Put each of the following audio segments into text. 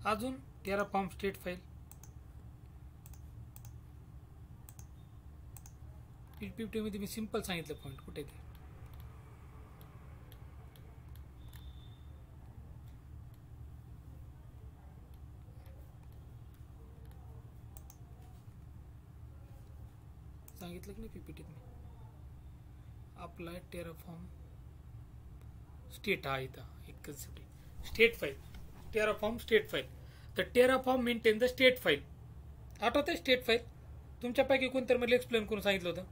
अजून Terraform state file, PPT मध्ये मी simple सांगितलं पॉईंट कुठे ते. सांगितलं की नाही PPT मी. अप्लाय टेराफॉर्म स्टेट, हा इथं एक कन्सेप्ट आहे, state file, Terraform state file. तर Terraform maintain the state file. आठवतंय स्टेट फाईल? तुमच्यापैकी कोणतरी मला एक्सप्लेन करून सांगितलं होतं.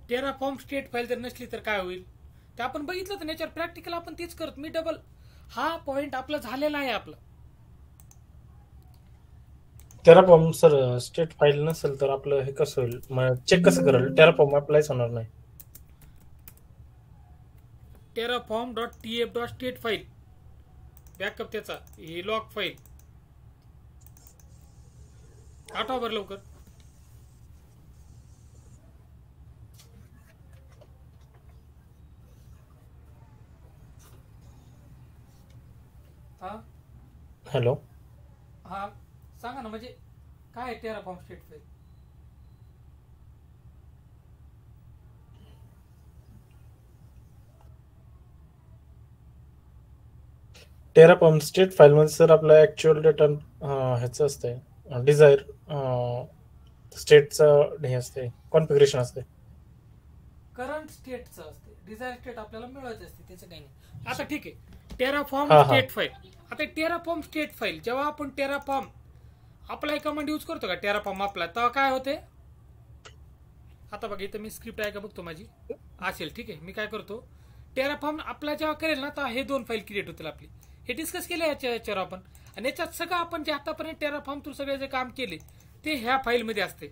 टेराफॉर्म स्टेट फाईल जर नसली तर काय होईल ते आपण बघितलं तर नेचर प्रॅक्टिकल आपण तेच करतो. मी डबल हा पॉइंट आपला झालेला आहे आपला. टेराफॉर्म सर स्टेट फाईल नसेल तर आपलं हे कसं होईल, मग चेक कसं करेल? टेराफॉर्म अप्लायच होणार नाही. Terraform dot TF dot state file backup त्याचा, ही लॉग फाईल. आठवा बरं लवकर. हा हॅलो, हा सांगा ना, म्हणजे काय आहे Terraform state file? Terraform state file मध्ये सर आपला ऍक्च्युअल डेटा ह्याचं असते, डिझायर स्टेटचं हे असते, कॉन्फिगरेशन असते. करंट स्टेटचं असते, डिझायर स्टेट आपल्याला मिळवायचं असते, त्याचं काही नाही. आता ठीक आहे, टेराफॉर्म हा. State file. आता टेराफॉर्म स्टेट फाईल जेव्हा आपण टेराफॉर्म अप्लाय कमांड यूज करतो का, टेराफॉर्म अप्लाय, तेव्हा काय होते? आता बघा इथं मी स्क्रिप्ट आहे का बघतो माझी असेल. ठीक आहे, मी काय करतो, टेराफॉर्म अप्लाय जेव्हा करेल ना तर हे दोन फाईल क्रिएट होतील आपली. हे डिस्कस केलं याच्यावर आपण, आणि याच्यात सगळं आपण जे आतापर्यंत टेराफॉर्म थ्रू सगळे जे काम केले ते ह्या फाईलमध्ये असते.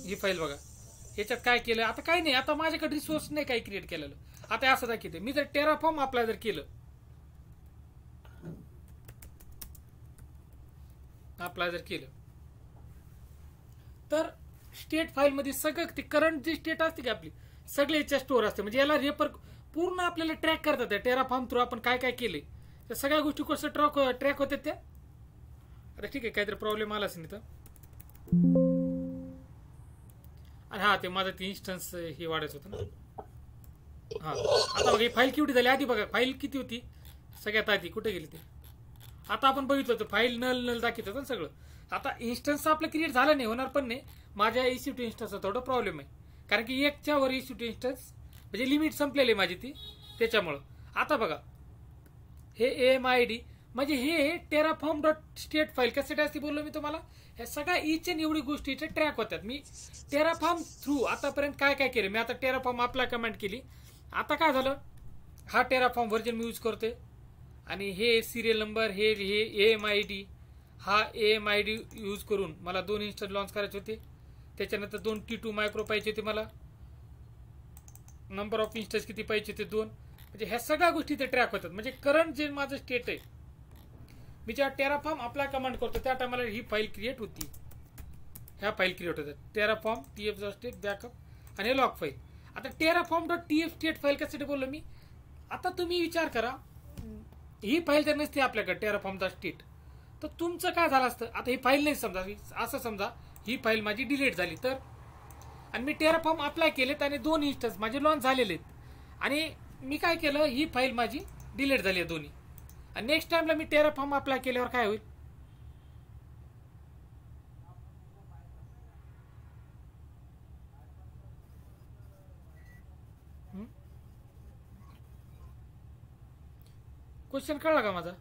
ही फाईल बघा, याच्यात काय केलं. आता काही नाही, आता माझ्याकडे रिसोर्स नाही काही क्रिएट केलेलं. आता असं दाखवते, मी जर टेराफॉर्म अप्लाय जर केलं, तर स्टेट फाईल मध्ये सगळं ते करंट जी स्टेट असते की आपली सगळे याच्या स्टोअर असते. म्हणजे याला रेपर पूर्ण आपल्याला ट्रॅक करतात त्या टेराफॉर्म थ्रू आपण काय काय केले त्या सगळ्या गोष्टी कसं ट्रॅक होतात त्या. आता ठीक आहे, काहीतरी प्रॉब्लेम आला असेल इथं. आणि हा ते माझं ते इन्स्टन्स हे वाढायचं होतं ना. हा आता बघा ही फाईल केवढी झाली. आधी बघा फाईल किती होती सगळ्यात आधी, कुठे गेली ते. आता आपण बघितलं होतं फाईल नल दाखवत होतं सगळं. आता इन्स्टन्स आपलं क्रिएट झालं नाही, होणार पण नाही. माझ्या EC2 इन्स्टन्सचा थोडा प्रॉब्लेम आहे, कारण की एकच्या वर EC2 इन्स्टन्स म्हणजे लिमिट संपलेली आहे माझी ती, त्याच्यामुळं. आता बघा हे AMID म्हणजे हे टेराफॉर्म डॉट स्टेट फाईल कशासाठी असते बोललो मी तुम्हाला. ह्या सगळ्या ईच अँड एवढी गोष्टी ट्रॅक होतात. मी टेराफॉर्म थ्रू आतापर्यंत काय काय केलं. मी आता टेराफॉर्म अप्लाय कमांड केली. आता काय झालं, हा टेराफॉर्म व्हर्जन मी यूज करतोय, आणि हे सिरियल नंबर, हे AMID, हा AMID यूज करून मला 2 इन्स्टंट लॉन्च करायचे होते. त्याच्यानंतर 2 T2 मायक्रो पाहिजे होते मला. नंबर ऑफ इन्स्टन्स किती पाहिजे होते 2. म्हणजे ह्या सगळ्या गोष्टी ते ट्रॅक होतात. म्हणजे करंट जे माझं स्टेट आहे, मी जेव्हा टेराफॉर्म अप्लाय कमांड करतो त्या टायमाला ही फाईल क्रिएट होती, ह्या फाईल क्रिएट होतात. Terraform TF dot state backup आणि लॉग फाईल. आता Terraform dot TF state file कशासाठी बोललो मी. आता तुम्ही विचार करा, ही फाईल जर नसती आपल्याकडे टेराफॉर्म डॉट स्टेट, तर तुमचं काय झालं असतं. आता ही फाईल नाही, समजा असं समजा ही फाईल माझी डिलीट झाली तर, आणि मी टेराफॉर्म अप्लाय केलेत आणि 2 इन्स्टन्स माझे लॉन्च झालेले आहेत, आणि मी काय केलं, ही फाईल माझी डिलीट झाली आहे दोन्ही, आणि नेक्स्ट टाइमला मी टेराफॉर्म अप्लाय केल्यावर काय होईल. क्वेश्चन कळला का माझा.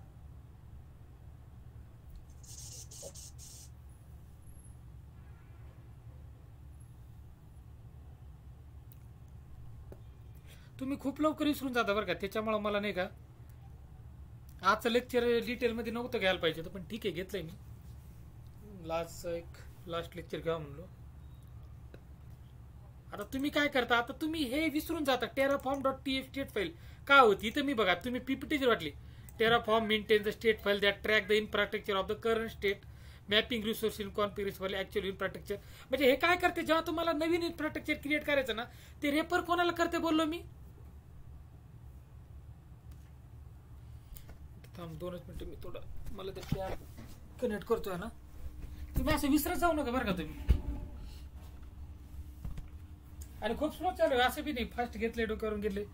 तुम्ही खूप लवकर विसरून जाता बरं का, त्याच्यामुळे मला नाही का आजचं लेक्चर डिटेलमध्ये नव्हतं घ्यायला पाहिजे होतं, पण ठीक आहे घेतलंय मी. लास्ट लेक्चर घ्या म्हणलो. आता तुम्ही काय करता, आता तुम्ही हे विसरून जाता Terraform dot TF state file का होती. इथं मी बघा, तुम्ही PPT जर वाटली Terraform maintains the state file that track the infrastructure of the current state, mapping resource in configuration actual infrastructure. म्हणजे हे काय करते, जेव्हा तुम्हाला नवीन इन्फ्रास्ट्रक्चर क्रिएट करायचं ना, ते रेफर कोणाला करते बोललो मी. 2 मिनिटं मी थोडं मला ते कनेक्ट करतोय ना. तुम्ही असं विसरत जाऊ नका बरं का तुम्ही. आणि खूप स्लो चालू आहे असं बी नाही, फास्ट घेतले डोक्यावरून गेले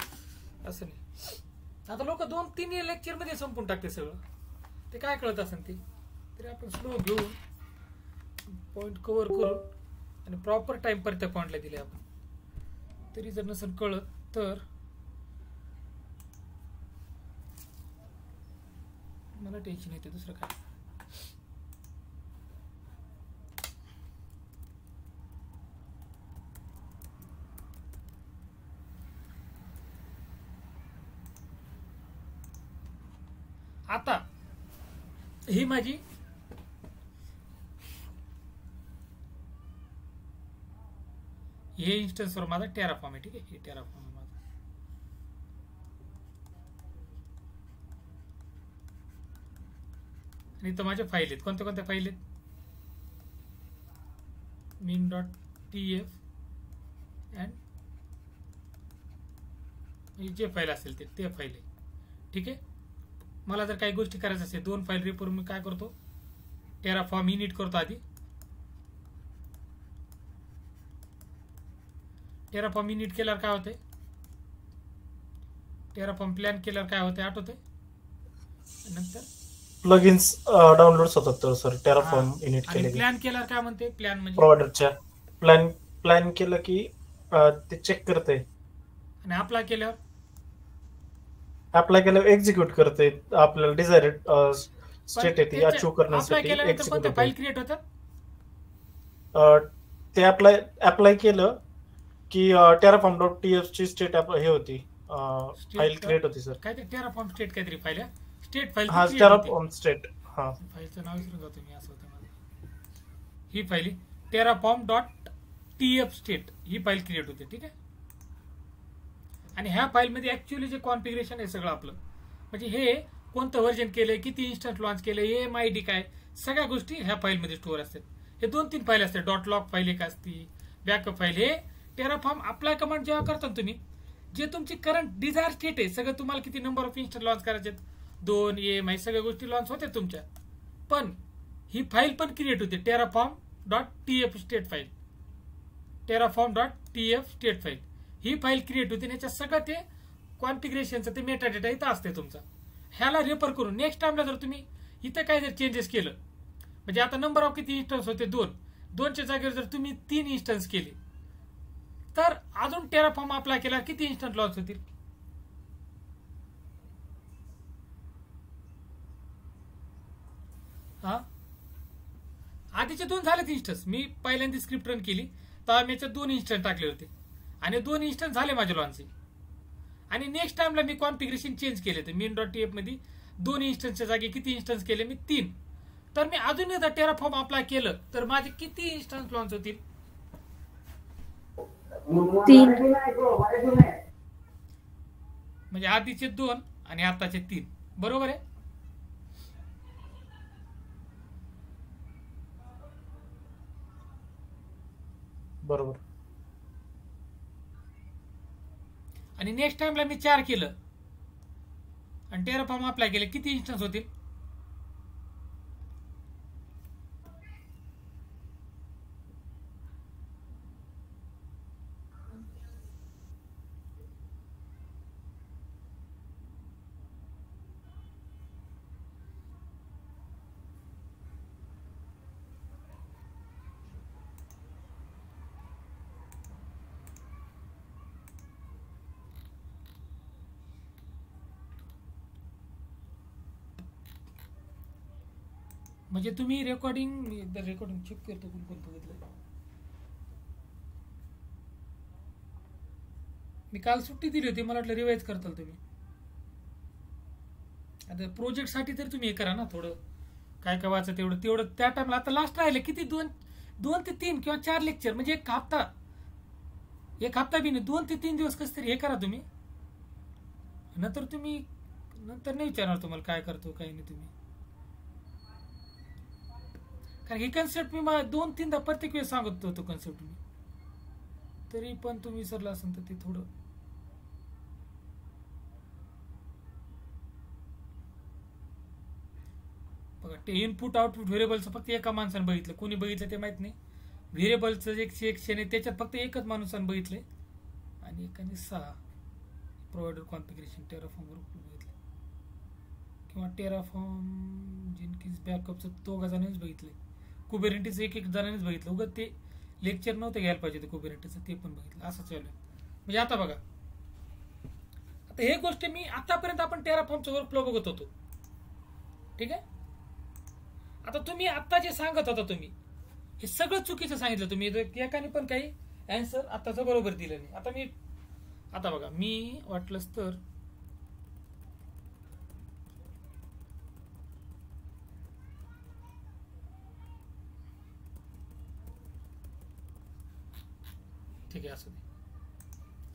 असं नाही. आता लोक 2-3 लेक्चर मध्ये संपून टाकते सगळं. ते काय कळत असेल ते तरी आपण स्लो घेऊन पॉइंट कव्हर करून आणि प्रॉपर टाइम पर त्या पॉइंटला दिले आपण. तरी जर नसेल कळत तर मला टेन्शन येते दुसरं काय. आता ही माझी हे इन्स्टन्सवर माझा टेराफॉर्म आहे. ठीक आहे, हे टेराफॉर्म आहे माझा. आणि इथं माझ्या फाईल आहेत. कोणत्या कोणत्या फाईल आहेत? min.tf अँड जे फाईल असेल ते फाईल आहे. ठीक आहे. मला जर काही गोष्टी करायचं असेल 2 फाईल रेफर मी काय करतो, टेराफॉर्म इनिट करतो आधी. टेराफॉर्म इनिट केल्यावर काय होते, टेराफॉर्म प्लॅन केल्यावर काय होते आठवते. नंतर प्लगइन्स डाउनलोड्स होतात तर सर टेराफॉर्म इनिट केले. प्लॅन केल्यावर काय म्हणते, प्लॅन म्हणजे प्रोव्हायडरच्या प्लॅन केलं की ते चेक करते. आणि अप्लाय केल्यावर एक्झिक्यूट करते. आपल्याला डिझायरेड स्टेट आहे ती अचीव करण्यासाठी एक्झिक्यूट फाईल क्रिएट होतात. ते अप्लाय केलं की terraform.tf ची स्टेट हे होती, फाईल क्रिएट होती सर. काय ते टेराफॉर्म स्टेट काहीतरी फाईल आहे, स्टेट फाईल. हा terraform स्टेट. हा फाईलचं नाव विसरून जातो मी, असं होतं माझं. ही फाईल terraform.tf स्टेट ही फाईल क्रिएट होते. ठीक आहे. आणि ह्या फाईलमध्ये ऍक्च्युअली जे कॉन्फिगरेशन आहे सगळं आपलं, म्हणजे हे कोणतं व्हर्जन केलंय, किती इन्स्टंट लॉन्च केलंय, AMID काय, सगळ्या गोष्टी ह्या फाईलमध्ये स्टोअर असतात. हे 2-3 फाईल असतात. .log फाईल एक असती, बॅकअप फाईल. हे टेराफॉर्म अप्लाय कमांड जेव्हा करता तुम्ही, जे तुमची करंट डिझायर स्टेट आहे, सगळं तुम्हाला किती नंबर ऑफ इन्स्टंट लॉन्च करायचे, 2 AMI सगळ्या गोष्टी लॉन्च होत्या तुमच्या. पण ही फाईल पण क्रिएट होते, terraform.tf state file. terraform.tf state file ही फाईल क्रिएट होते. याच्यात सगळं ते कॉन्फिगरेशनचं ते मेटा डेटा इथं असते तुमचा. ह्याला रेफर करून नेक्स्ट टाइमला जर तुम्ही इथं काय जर चेंजेस केलं, म्हणजे आता नंबर ऑफ किती इन्स्टन्स होते, 2च्या जागेवर जर तुम्ही 3 इन्स्टन्स केले, तर अजून टेराफॉर्म अप्लाय केला किती इन्स्टंट लॉन्च होतील. हा आधीचे 2 झालेत इन्स्टन्स. मी पहिल्यांदा स्क्रिप्ट रन केली तेव्हा मी 2 इन्स्टंट टाकले होते आणि 2 इन्स्टंट झाले माझे लॉन्च. आणि नेक्स्ट टाइमला मी कॉन्फिगरेशन चेंज केले तर min.tf मध्ये 2 इन्स्टन्सच्या जागी किती इन्स्टन्स केले मी, 3. तर मी अजून एकदा टेराफॉर्म अप्लाय केलं तर माझे किती इन्स्टन्स लॉन्च होतील, 3. म्हणजे आधीचे 2 आणि आताचे 3. बरोबर आहे. बरोबर. आणि नेक्स्ट टाइमला मी 4 केलं आणि टेराफॉर्म अप्लाय केले, किती इन्स्टन्स होतील, म्हणजे तुम्ही रेकॉर्डिंग एकदा रेकॉर्डिंग चेक करतो कोण कोण बघितलं. मी काल सुट्टी दिली होती, मला वाटलं रिवाइज करताल तुम्ही. आता प्रोजेक्ट साठी तर तुम्ही हे करा ना, थोडं काय काय वाचा तेवढं त्या टाइमला. आता लास्ट राहिले किती, 2 ते 3 किंवा 4 लेक्चर, म्हणजे एक हप्ता बी नाही, 2 ते 3 दिवस कसं तरी हे करा तुम्ही. नंतर तुम्ही नंतर नाही विचारणार तुम्हाला काय करतो काही नाही तुम्ही, कारण ही कन्सेप्ट मी 2-3दा प्रत्येक वेळेस सांगत होतो कन्सेप्ट मी, तरी पण तुम्ही विसरला असेल तर ते थोडं. बघा ते इनपुट आउटपुट व्हेरिएबलचं फक्त एका माणसानं बघितलं, कोणी बघितलं ते माहित नाही. व्हेरिएबलचं एक सेक्शन आहे त्याच्यात फक्त एकच माणसानं बघितलंय, आणि एकाने 6 प्रोव्हायडर कॉन्फिगरेशन टेराफॉर्म वर बघितलं, किंवा टेराफॉर्म जेनकिन्स बॅकअपचं 2 जणांनीच बघितलंय. कुबेरेंटीचं एक जणांनीच बघितलं, उगाच ते लेक्चर नव्हतं घ्यायला पाहिजे ते कुबेरेंटीचं, ते पण बघितलं. असं चालू आहे. म्हणजे आता बघा, आता हे गोष्ट मी आतापर्यंत आपण टेराफॉर्मचा वर्कफ्लो बघत होतो, ठीक आहे. आता तुम्ही आता जे सांगत होता तुम्ही हे सगळं चुकीचं सांगितलं तुम्ही, एकाने पण काही अँसर आताचं बरोबर दिलं नाही. आता बघा मी वाटलंच तर ठीक आहे असं दे.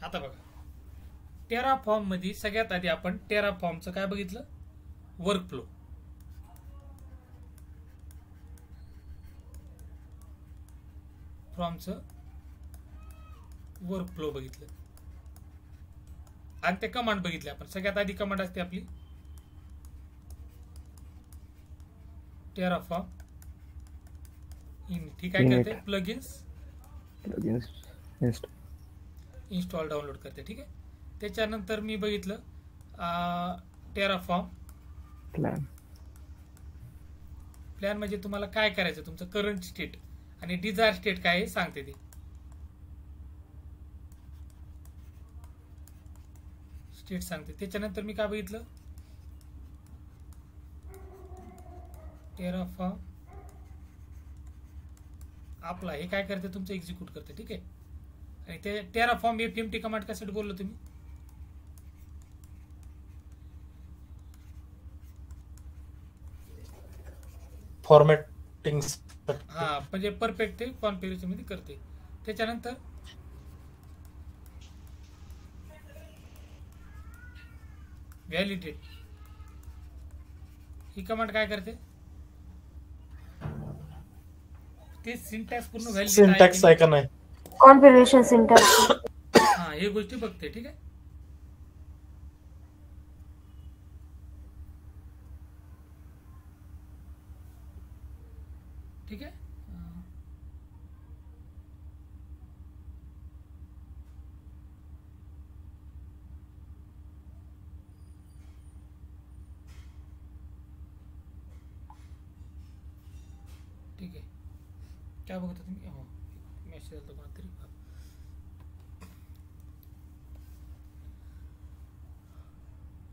आता बघा टेराफॉर्म मध्ये सगळ्यात आधी आपण टेराफॉर्मचं काय बघितलं, वर्कफ्लो. फॉर्मचं वर्कफ्लो बघितलं आणि ते कमांड बघितले आपण. सगळ्यात आधी कमांड असते आपली टेराफॉर्म इन, ठीक आहे, करते प्लगइन्स इन्स्टॉल डाउनलोड करते, ठीक आहे. त्याच्यानंतर मी बघितलं टेराफॉर्म प्लॅन, म्हणजे तुम्हाला काय करायचं, तुमचं करंट स्टेट आणि डिझायर स्टेट काय आहे सांगते ते. स्टेट सांगते. त्याच्यानंतर मी काय बघितलं, टेराफॉर्म आपला हे काय करते, तुमचं एक्झिक्यूट करते, ठीक आहे. आणि ते टेराफॉर्म एफएमटी कमांड कशासाठी बोललो तुम्ही, फॉर्मॅटिंग, हा म्हणजे परफेक्ट ते कॉन्फिगरेशन मध्ये करते. त्याच्यानंतर व्हॅलिडेट ही कमांड काय करते, ते सिंटॅक्स पूर्ण व्हॅलिडेट सिंटॅक्स आहे का नाही, कॉन्फिगरेशन सिंटॅक्स, हा हे गोष्टी बघते, ठीक आहे. ठीक आहे. ठीक आहे, काय बघता तुम्ही, हो मेसेज आला कोणतरी.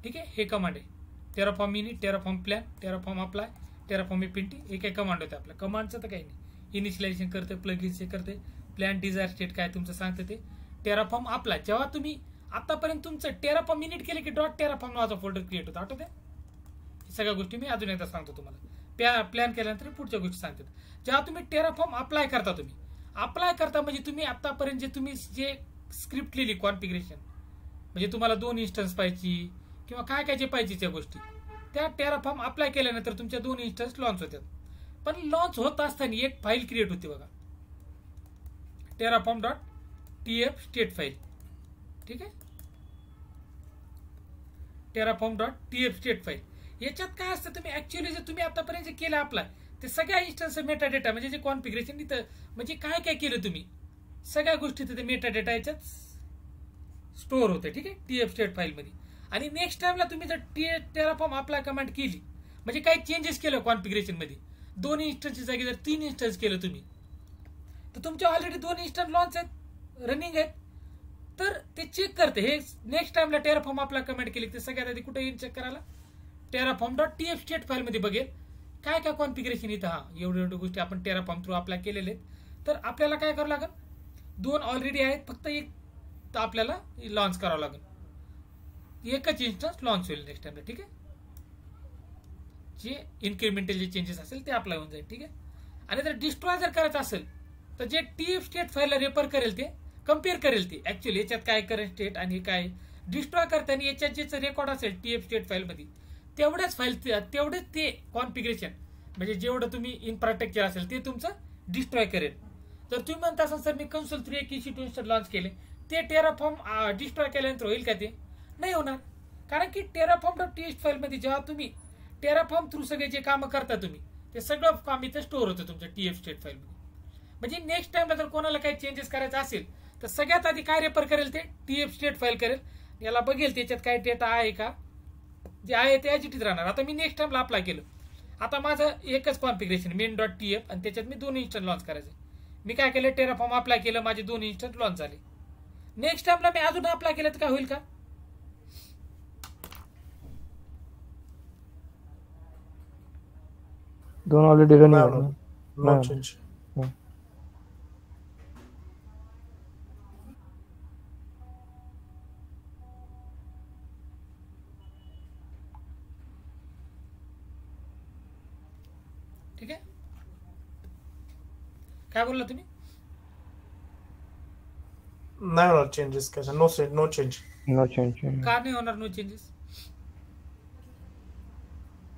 ठीक आहे, हे कमांड आहे टेराफॉर्म मिनी, Terraform plan, Terraform apply, Terraform FNT, एक एक कमांड होते आपल्या. कमांडचं तर काही नाही, इनिशियलायझेशन करते, प्लगइन्स हे करते, प्लॅन डिझायर स्टेट काय तुमचं सांगते ते. टेराफॉर्म अप्लाय, जेव्हा तुम्ही आतापर्यंत तुमचं टेराफॉर्म मिनिट केले की .टेराफॉर्म नावाचा फोल्डर क्रिएट होतो, आठवते. हे सगळ्या गोष्टी मी अजून एकदा सांगतो तुम्हाला. प्लॅन केल्यानंतर पुढच्या गोष्टी सांगतात. जेव्हा तुम्ही टेराफॉर्म अप्लाय करता, तुम्ही अप्लाय करता म्हणजे तुम्ही आतापर्यंत जे स्क्रिप्ट लिहिली कॉन्फिगरेशन, म्हणजे तुम्हाला 2 इन्स्टन्स पाहिजे किंवा काय काय जे पाहिजे त्या गोष्टी, त्या टेराफॉर्म अप्लाय केल्यानंतर तुमच्या 2 इन्स्टन्स लॉन्च होतात. पण लॉन्च होत असताना एक फाईल क्रिएट होती बघा, terraform.tf स्टेट फाईल, ठीक आहे. terraform.tf स्टेट फाईल, याच्यात काय असतं, तुम्ही ऍक्च्युअली जे तुम्ही आतापर्यंत जे केलं अप्लाय ते सगळ्या इन्स्टन्स मेटा डेटा, म्हणजे जे कॉन्फिगरेशन तिथं म्हणजे काय काय केलं तुम्ही, सगळ्या गोष्टी तिथे मेटा डेटा याच्यात स्टोअर होते, ठीक आहे, टीएफ स्टेट फाईल मध्ये. आणि नेक्स्ट टाइमला तुम्ही जर टेराफॉर्म अप्लाय कमांड केली, म्हणजे काही चेंजेस केलं कॉन्फिगरेशन मध्ये, 2 इन्स्टन्सच्या जागी जर 3 इन्स्टन्स केलं तुम्ही, तर तुमच्या ऑलरेडी 2 इन्स्टन्स लॉन्च आहेत, रनिंग आहेत, तर ते चेक करते. हे नेक्स्ट टाइमला टेराफॉर्म अप्लाय कमांड केली ते सगळ्यात आधी कुठे येईल चेक करायला, टेराफॉर्म.tf स्टेट फाईल मध्ये बघेल काय काय कॉन्फिगरेशन इथं, हा एवढ्या गोष्टी आपण टेराफॉर्म थ्रू अप्लाय केलेले आहेत. तर आपल्याला काय करावं लागेल, 2 ऑलरेडी आहेत, फक्त एक आपल्याला लॉन्च करावं लागेल, एकच इन्स्टन्स लॉन्च होईल नेक्स्ट टाइमला, ठीक आहे. जे इन्क्रिमेंटल जे चेंजेस असेल ते अप्लाय होऊन जाईल, ठीक आहे. आणि जर डिस्ट्रॉय जर करायचं असेल तर जे टीएफ स्टेट फाईलला रेफर करेल ते कम्पेअर करेल, ते ऍक्च्युअली याच्यात काय करंट स्टेट आणि काय डिस्ट्रॉय करताना याच्यात जे रेकॉर्ड असेल टीएफ स्टेट फाईल मध्ये तेवढ्याच फाईल तेवढेच ते कॉन्फिगरेशन म्हणजे जेवढं तुम्ही इन्फ्रास्ट्रक्चर असेल ते तुमचं डिस्ट्रॉय करेल. तर तुम्ही म्हणता असाल सर मी कन्सोल 3 एक EC2 इन्स्टॉल लॉन्च केले ते टेराफॉर्म डिस्ट्रॉय केल्यानंतर होईल का? ते नाही होणार. कारण की टेराफॉर्म.txt फाईल मध्ये जेव्हा तुम्ही टेराफॉर्म थ्रू सगळे जे कामं करता तुम्ही ते सगळं काम इथं स्टोअर होतं तुमच्या TF स्टेट फाईल मध्ये. म्हणजे नेक्स्ट टाइमला जर कोणाला काही चेंजेस करायचं असेल तर सगळ्यात आधी काय रेफर करेल ते TF स्टेट फाईल करेल, याला बघेल त्याच्यात काय डेटा आहे का, जे आहे ते ॲजिटीत राहणार. आता मी नेक्स्ट टाइमला अप्लाय केलं, आता माझं एकच कॉन्फिगरेशन main.tf आणि त्याच्यात मी 2 इन्स्टन्स लॉन्च करायचे. मी काय केलं टेराफॉर्म अप्लाय केलं, माझे 2 इन्स्टन्स लॉन्च झाले. नेक्स्ट टाइमला मी अजून अप्लाय केलं तर काय होईल का? दोन ऑलरेडी रनिंग आहेत ना. No change. ठीक आहे. काय बोलला तुम्ही? नाही होणार चेंजेस कशा? No change. No change. का नाही होणार नो चेंजेस?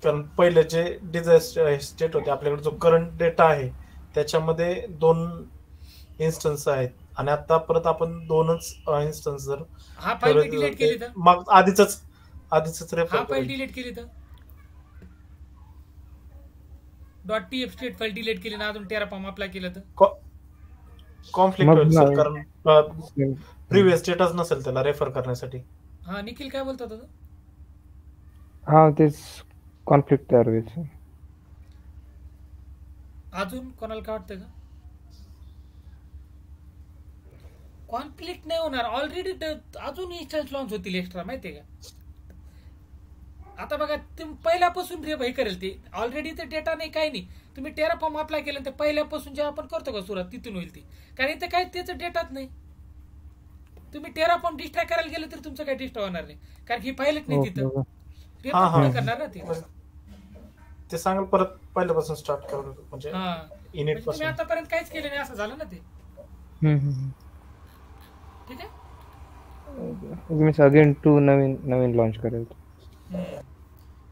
कारण पहिले जे डिझास्टर स्टेट होते आपल्याकडे जो करंट डेटा आहे त्याच्यामध्ये 2 इन्स्टन्स आहेत आणि आता परत आपण 2च इन्स्टन्स जर हा फाईल डिलीट केली तर मग आधीच रेफर हा फाईल डिलीट केली तर .tf स्टेट फाईल डिलीट केली ना अजून टेराफॉर्म अप्लाय केलं तर कॉन्फ्लिक्ट होईल सर, कारण प्रिव्हियस स्टेटस नसेल त्याला रेफर करण्यासाठी. हा निखिल काय बोलतात आता? हा तेच कॉन्फ्लिक्ट तयार होईल. अजून कोणाला काय वाटतं का? कॉन्फ्लिक्ट नाही होणार. ऑलरेडी अजून इन्स्टन्स लॉन्च होतील एक्स्ट्रा, माहितीये का? आता बघा तुम्ही पहिल्यापासून हे करेल ते ऑलरेडी तर डेटा नाही काही नाही. तुम्ही टेराफॉर्म अप्लाय केलं तर पहिल्यापासून जेव्हा आपण करतो का सुरुवात तिथून होईल ती, कारण इथे काही त्याचं डेटाच नाही. तुम्ही टेराफॉर्म डिस्ट्रॉय करायला गेलं तर तुमचं काही डिस्ट्रॉय होणार नाही, कारण ही फाईलच नाही तिथं. करणार ना ते सांगाल परत पहिल्यापासून स्टार्ट करू म्हणजे इनिट तुम्ही आतापर्यंत काहीच केलं नाही असं झालं ना ते. ठीक आहे. मीन्स अगेन 2 नवीन लॉन्च करेल.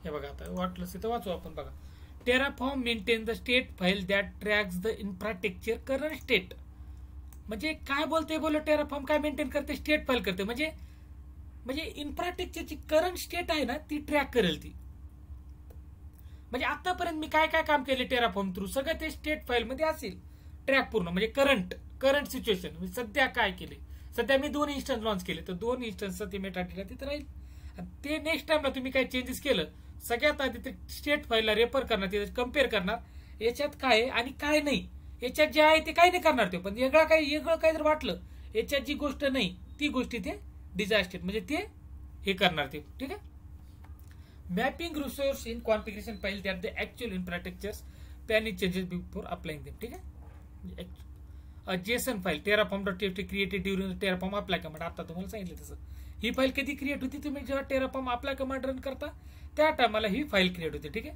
हे बघा आता वाटलं तर वाचू आपण. बघा Terraform maintain the state file that tracks the infrastructure current state. म्हणजे काय बोलते टेराफॉर्म काय मेंटेन करते? स्टेट फाईल करते. म्हणजे इन्फ्रास्ट्रक्चरची करंट स्टेट आहे ना ती ट्रॅक करेल ती. म्हणजे आतापर्यंत मी काय काय काम केले टेराफॉर्म थ्रू सगळं ते स्टेट फाईल मध्ये असेल ट्रॅक पूर्ण. म्हणजे करंट सिच्युएशन म्हणजे सध्या काय केले. सध्या मी 2 इन्स्टन्स लॉन्च केले तर 2 इन्स्टन्सचा ते मेटाडेटा तिथे राहील. ते नेक्स्ट टाइमला तुम्ही काही चेंजेस केलं सगळ्यात आधी ते स्टेट फाईलला रेफर करणार, ते कम्पेअर करणार याच्यात काय आहे आणि काय नाही. याच्यात जे आहे ते काही नाही करणार ते, पण वेगळं काही जर वाटलं याच्यात जी गोष्ट नाही ती गोष्टी ते डिझास्टर म्हणजे ते हे करणार ते. ठीक आहे. Mapping resource in configuration file that the actual infrastructures planning changes before applying them. ठीक आहे. जेसन फाईल टेराफॉर्म.txt created during Terraform apply command. आता तुम्हाला सांगितलं तसं ही फाईल कधी क्रिएट होती? तुम्ही जेव्हा टेराफॉर्म अप्लाय कमांड रन करता त्या टायमाला ही फाईल क्रिएट होते. ठीक आहे.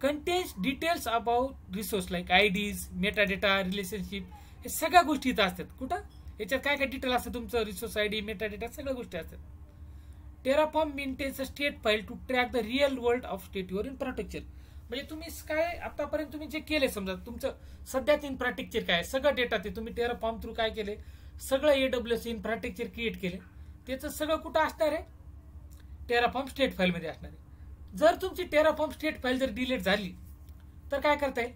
Contains details about resource like IDs, metadata, relationship हे सगळ्या गोष्टी इथं असतात. कुठं याच्यात काय काय डिटेल असतं तुमचं रिसोर्स आयडी, मेटाडेटा सगळ्या गोष्टी असतात. Terraform maintains a state file to track the real world of state your infrastructure. म्हणजे तुम्ही काय आतापर्यंत तुम्ही जे केले समजा तुमचं सध्याचं इन्फ्रास्ट्रक्चर काय सगळं डेटा ते तुम्ही टेराफॉर्म थ्रू काय केले सगळं AWS इन्फ्रास्ट्रक्चर क्रिएट केले त्याचं सगळं कुठं असणार आहे? टेराफॉर्म स्टेट फाईल मध्ये असणार आहे. जर तुमची टेराफॉर्म स्टेट फाईल जर डिलीट झाली तर काय करता येईल?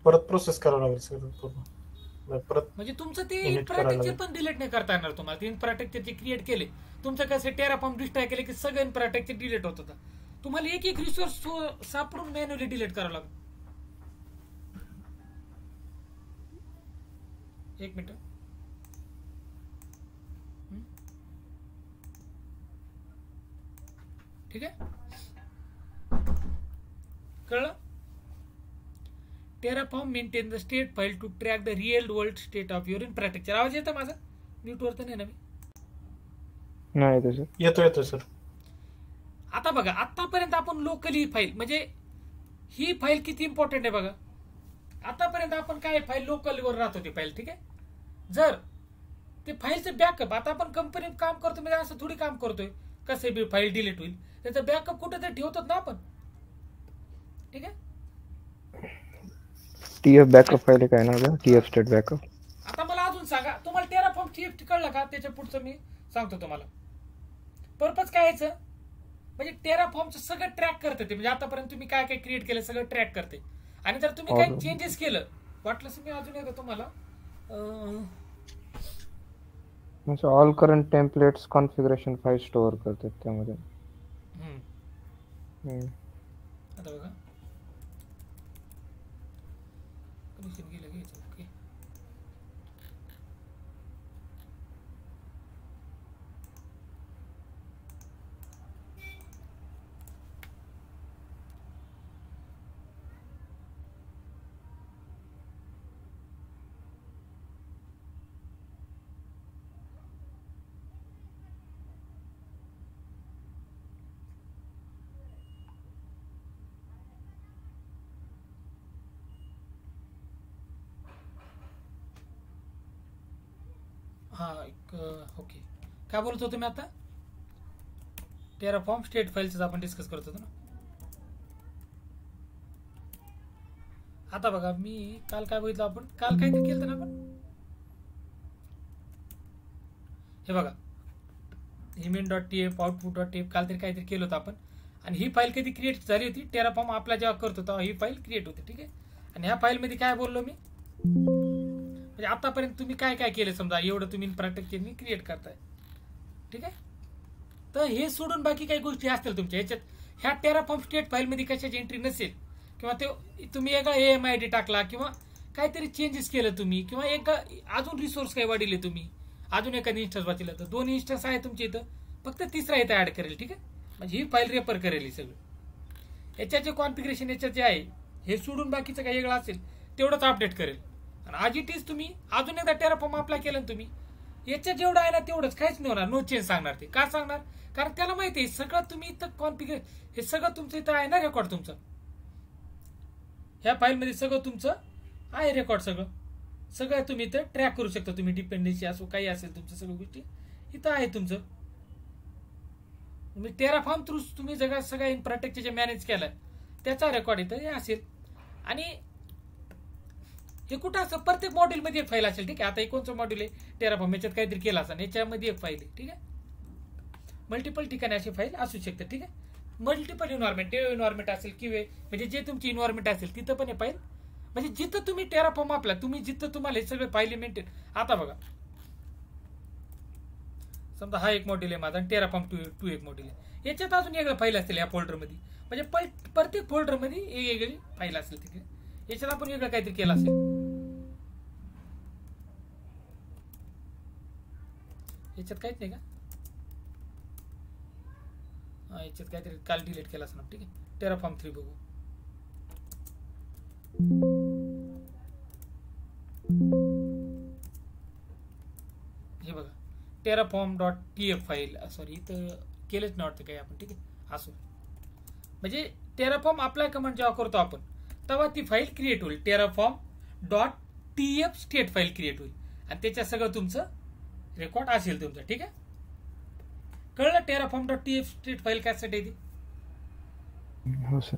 परत प्रोसेस करावं लागेल सर परत. म्हणजे तुमचं ते इन्फ्रास्ट्रक्चर पण डिलीट नाही करता येणार तुम्हाला. ते इन्फ्रास्ट्रक्चर जे क्रिएट केले तुमचं कसं टेराफॉर्म डिस्ट्रॉय केले की सगळं इन्फ्रास्ट्रक्चर डिलीट होत होतं. तुम्हाला एक रिसोर्स सापडून मॅन्युअली डिलीट करावं लागेल. एक मिनिट. ठीक आहे. कळलं? Terraform maintain the state file to track the real world state of your infrastructure. आवाज येतो माझा? म्यूटवर तर नाही ना मी? नाही येतो सर. आता बघा आतापर्यंत आपण लोकली फाईल म्हणजे ही फाईल किती इम्पॉर्टंट आहे बघा. आतापर्यंत आपण काय फाईल लोकलवर राहत होती फाईल, ठीक आहे. जर ते फाईलचं बॅकअप, आता आपण कंपनीत काम करतो म्हणजे असं थोडी काम करतोय कसं बी फाईल डिलीट होईल, त्याचं बॅकअप कुठेतरी ठेवतात ना आपण, ठीक आहे. TF बॅकअप फाईल काय ना, TF स्टेट बॅकअप. आता मला अजून सांगा, तुम्हाला टेराफॉर्म TF कळलं का? त्याच्या पुढचं मी सांगतो तुम्हाला. पर्पज काय यायचं, म्हणजे टेराफॉर्मचं सगळं ट्रॅक करते ते, म्हणजे आतापर्यंत तुम्ही काय काय क्रिएट केलं सगळं ट्रॅक करते. आणि जर तुम्ही काही चेंजेस केलं वाटलंच मी अजून एकदा तुम्हाला all current templates configuration file store करतात त्यामध्ये. आता बघा गेलं घ्यायचं. ओके, हा ओके. काय बोलतो तुम्ही आता? टेराफॉर्म स्टेट फाईलच आपण डिस्कस करत होतो ना. आता बघा मी काल काय बघितलं आपण, काल काहीतरी केलं ना आपण, हे बघा हिमेन.tf आउटपुट.tf काल तरी काहीतरी केलं होतं आपण. आणि ही फाईल कधी क्रिएट झाली होती, टेराफॉर्म आपला जेव्हा करतो तेव्हा ही फाईल क्रिएट होते, ठीक आहे. आणि ह्या फाईलमध्ये काय बोललो मी, म्हणजे आतापर्यंत तुम्ही काय काय केलं समजा एवढं तुम्ही इन्फ्रास्ट्रक्चर क्रिएट करताय, ठीक आहे. तर हे सोडून बाकी काही गोष्टी असतील तुमच्या ह्याच्यात. ह्या टेराफॉर्म स्टेट फाईलमध्ये कशाची एंट्री नसेल, किंवा ते तुम्ही एका AMID टाकला किंवा काहीतरी चेंजेस केलं तुम्ही, किंवा एक अजून रिसोर्स काही वाढले तुम्ही, अजून एखादी इन्स्टन्स वाचलं, तर 2 इन्स्टन्स आहे तुमच्या इथं, फक्त तिसरा इथं ऍड करेल, ठीक आहे. म्हणजे ही फाईल रेफर करेल सगळं. याच्यात जे कॉन्फिगरेशन याच्यात जे आहे हे सोडून बाकीचं काही वेगळं असेल तेवढंच अपडेट करेल. आणि आज इट इज तुम्ही अजून एकदा टेराफॉर्म अप्लाय केलं ना तुम्ही, याच्यात जेवढं आहे ना तेवढंच, काहीच नाही होणार, नो चेंज सांगणार ते. का सांगणार? कारण त्याला माहिती आहे सगळं तुम्ही इथं कॉन्फिगर, हे सगळं तुमचं इथं आहे ना रेकॉर्ड तुमचं, ह्या फाईलमध्ये सगळं तुमचं आहे रेकॉर्ड, सगळं तुम्ही इथं ट्रॅक करू शकता. तुम्ही डिपेंडन्सी असो काही असेल तुमचं सगळं गोष्टी इथं आहे तुमचं. तुम्ही टेराफॉर्म थ्रू तुम्ही सगळ्या इन्फ्रास्ट्रक्चर जे मॅनेज केलं त्याचा रेकॉर्ड इथं हे असेल. आणि हे कुठं असं प्रत्येक मॉड्यूलमध्ये एक फाईल असेल, ठीक आहे. आता हे कोणचं मॉड्यूल आहे टेराफॉर्म, याच्यात काहीतरी केलं असेल, याच्यामध्ये एक फाईल आहे, ठीक आहे. मल्टिपल ठिकाणी अशी फाईल असू शकते, ठीक आहे. मल्टिपल इन्व्हायरमेंट असेल किंवा म्हणजे जे तुमची इन्व्हायरमेंट असेल तिथं पण हे फाईल, म्हणजे जिथं तुम्ही टेराफॉर्म आपला तुम्ही जिथं तुम्हाला हे सगळे फाईल मेंटेन. आता बघा समजा हा एक मॉड्यूल आहे माझा आणि टेराफॉर्म 2 एक मॉड्यूल आहे, याच्यात अजून वेगळं फाईल असतील या फोल्डरमध्ये, म्हणजे प्रत्येक फोल्डरमध्ये एक वेगळी फाईल असेल, ठीक आहे. याच्यात आपण वेगळं काहीतरी केलं असेल, याच्यात काहीच नाही का, याच्यात काहीतरी काल डिलीट केला असं, ठीक आहे. टेराफॉर्म 3 बघू. हे बघा टेराफॉर्म.tf फाईल, सॉरी इथं केलंच नाही वाटतं काही आपण, ठीक आहे. असो, म्हणजे टेराफॉर्म अप्लाय कमांड जेव्हा करतो आपण तेव्हा ती फाईल क्रिएट होईल, टेराफॉर्म.tf स्टेट फाईल क्रिएट होईल आणि त्याच्यात सगळं तुमचं रेकॉर्ड असेल तुमचं, ठीक आहे. कळलं टेराफॉर्म.tf स्टेट फाईल कॅसेट आहे ती. हो सर.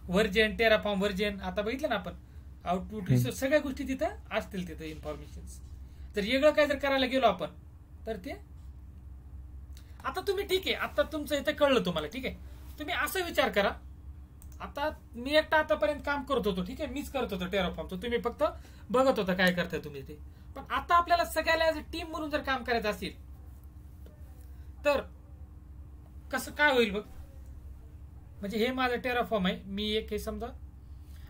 व्हर्जन, टेराफॉर्म व्हर्जन, आता बघितलं ना आपण, आउटपुट रिसोर्स, सगळ्या गोष्टी तिथं असतील, तिथं इन्फॉर्मेशन. जर वेगळं काय जर करायला गेलो आपण तर ते आता तुम्ही, ठीक आहे, आता तुमचं इथं कळलं तुम्हाला, ठीक आहे. तुम्ही असं विचार करा, आता मी एकटा आतापर्यंत काम करत होतो, ठीक आहे, मीच करत होतो टेराफॉर्मचं, तुम्ही फक्त बघत होता काय करताय तुम्ही ते. पण आता आपल्याला सगळ्याला टीम म्हणून जर काम करायचं असेल तर कसं काय होईल बघ. म्हणजे हे माझं टेराफॉर्म आहे, मी एक हे समजा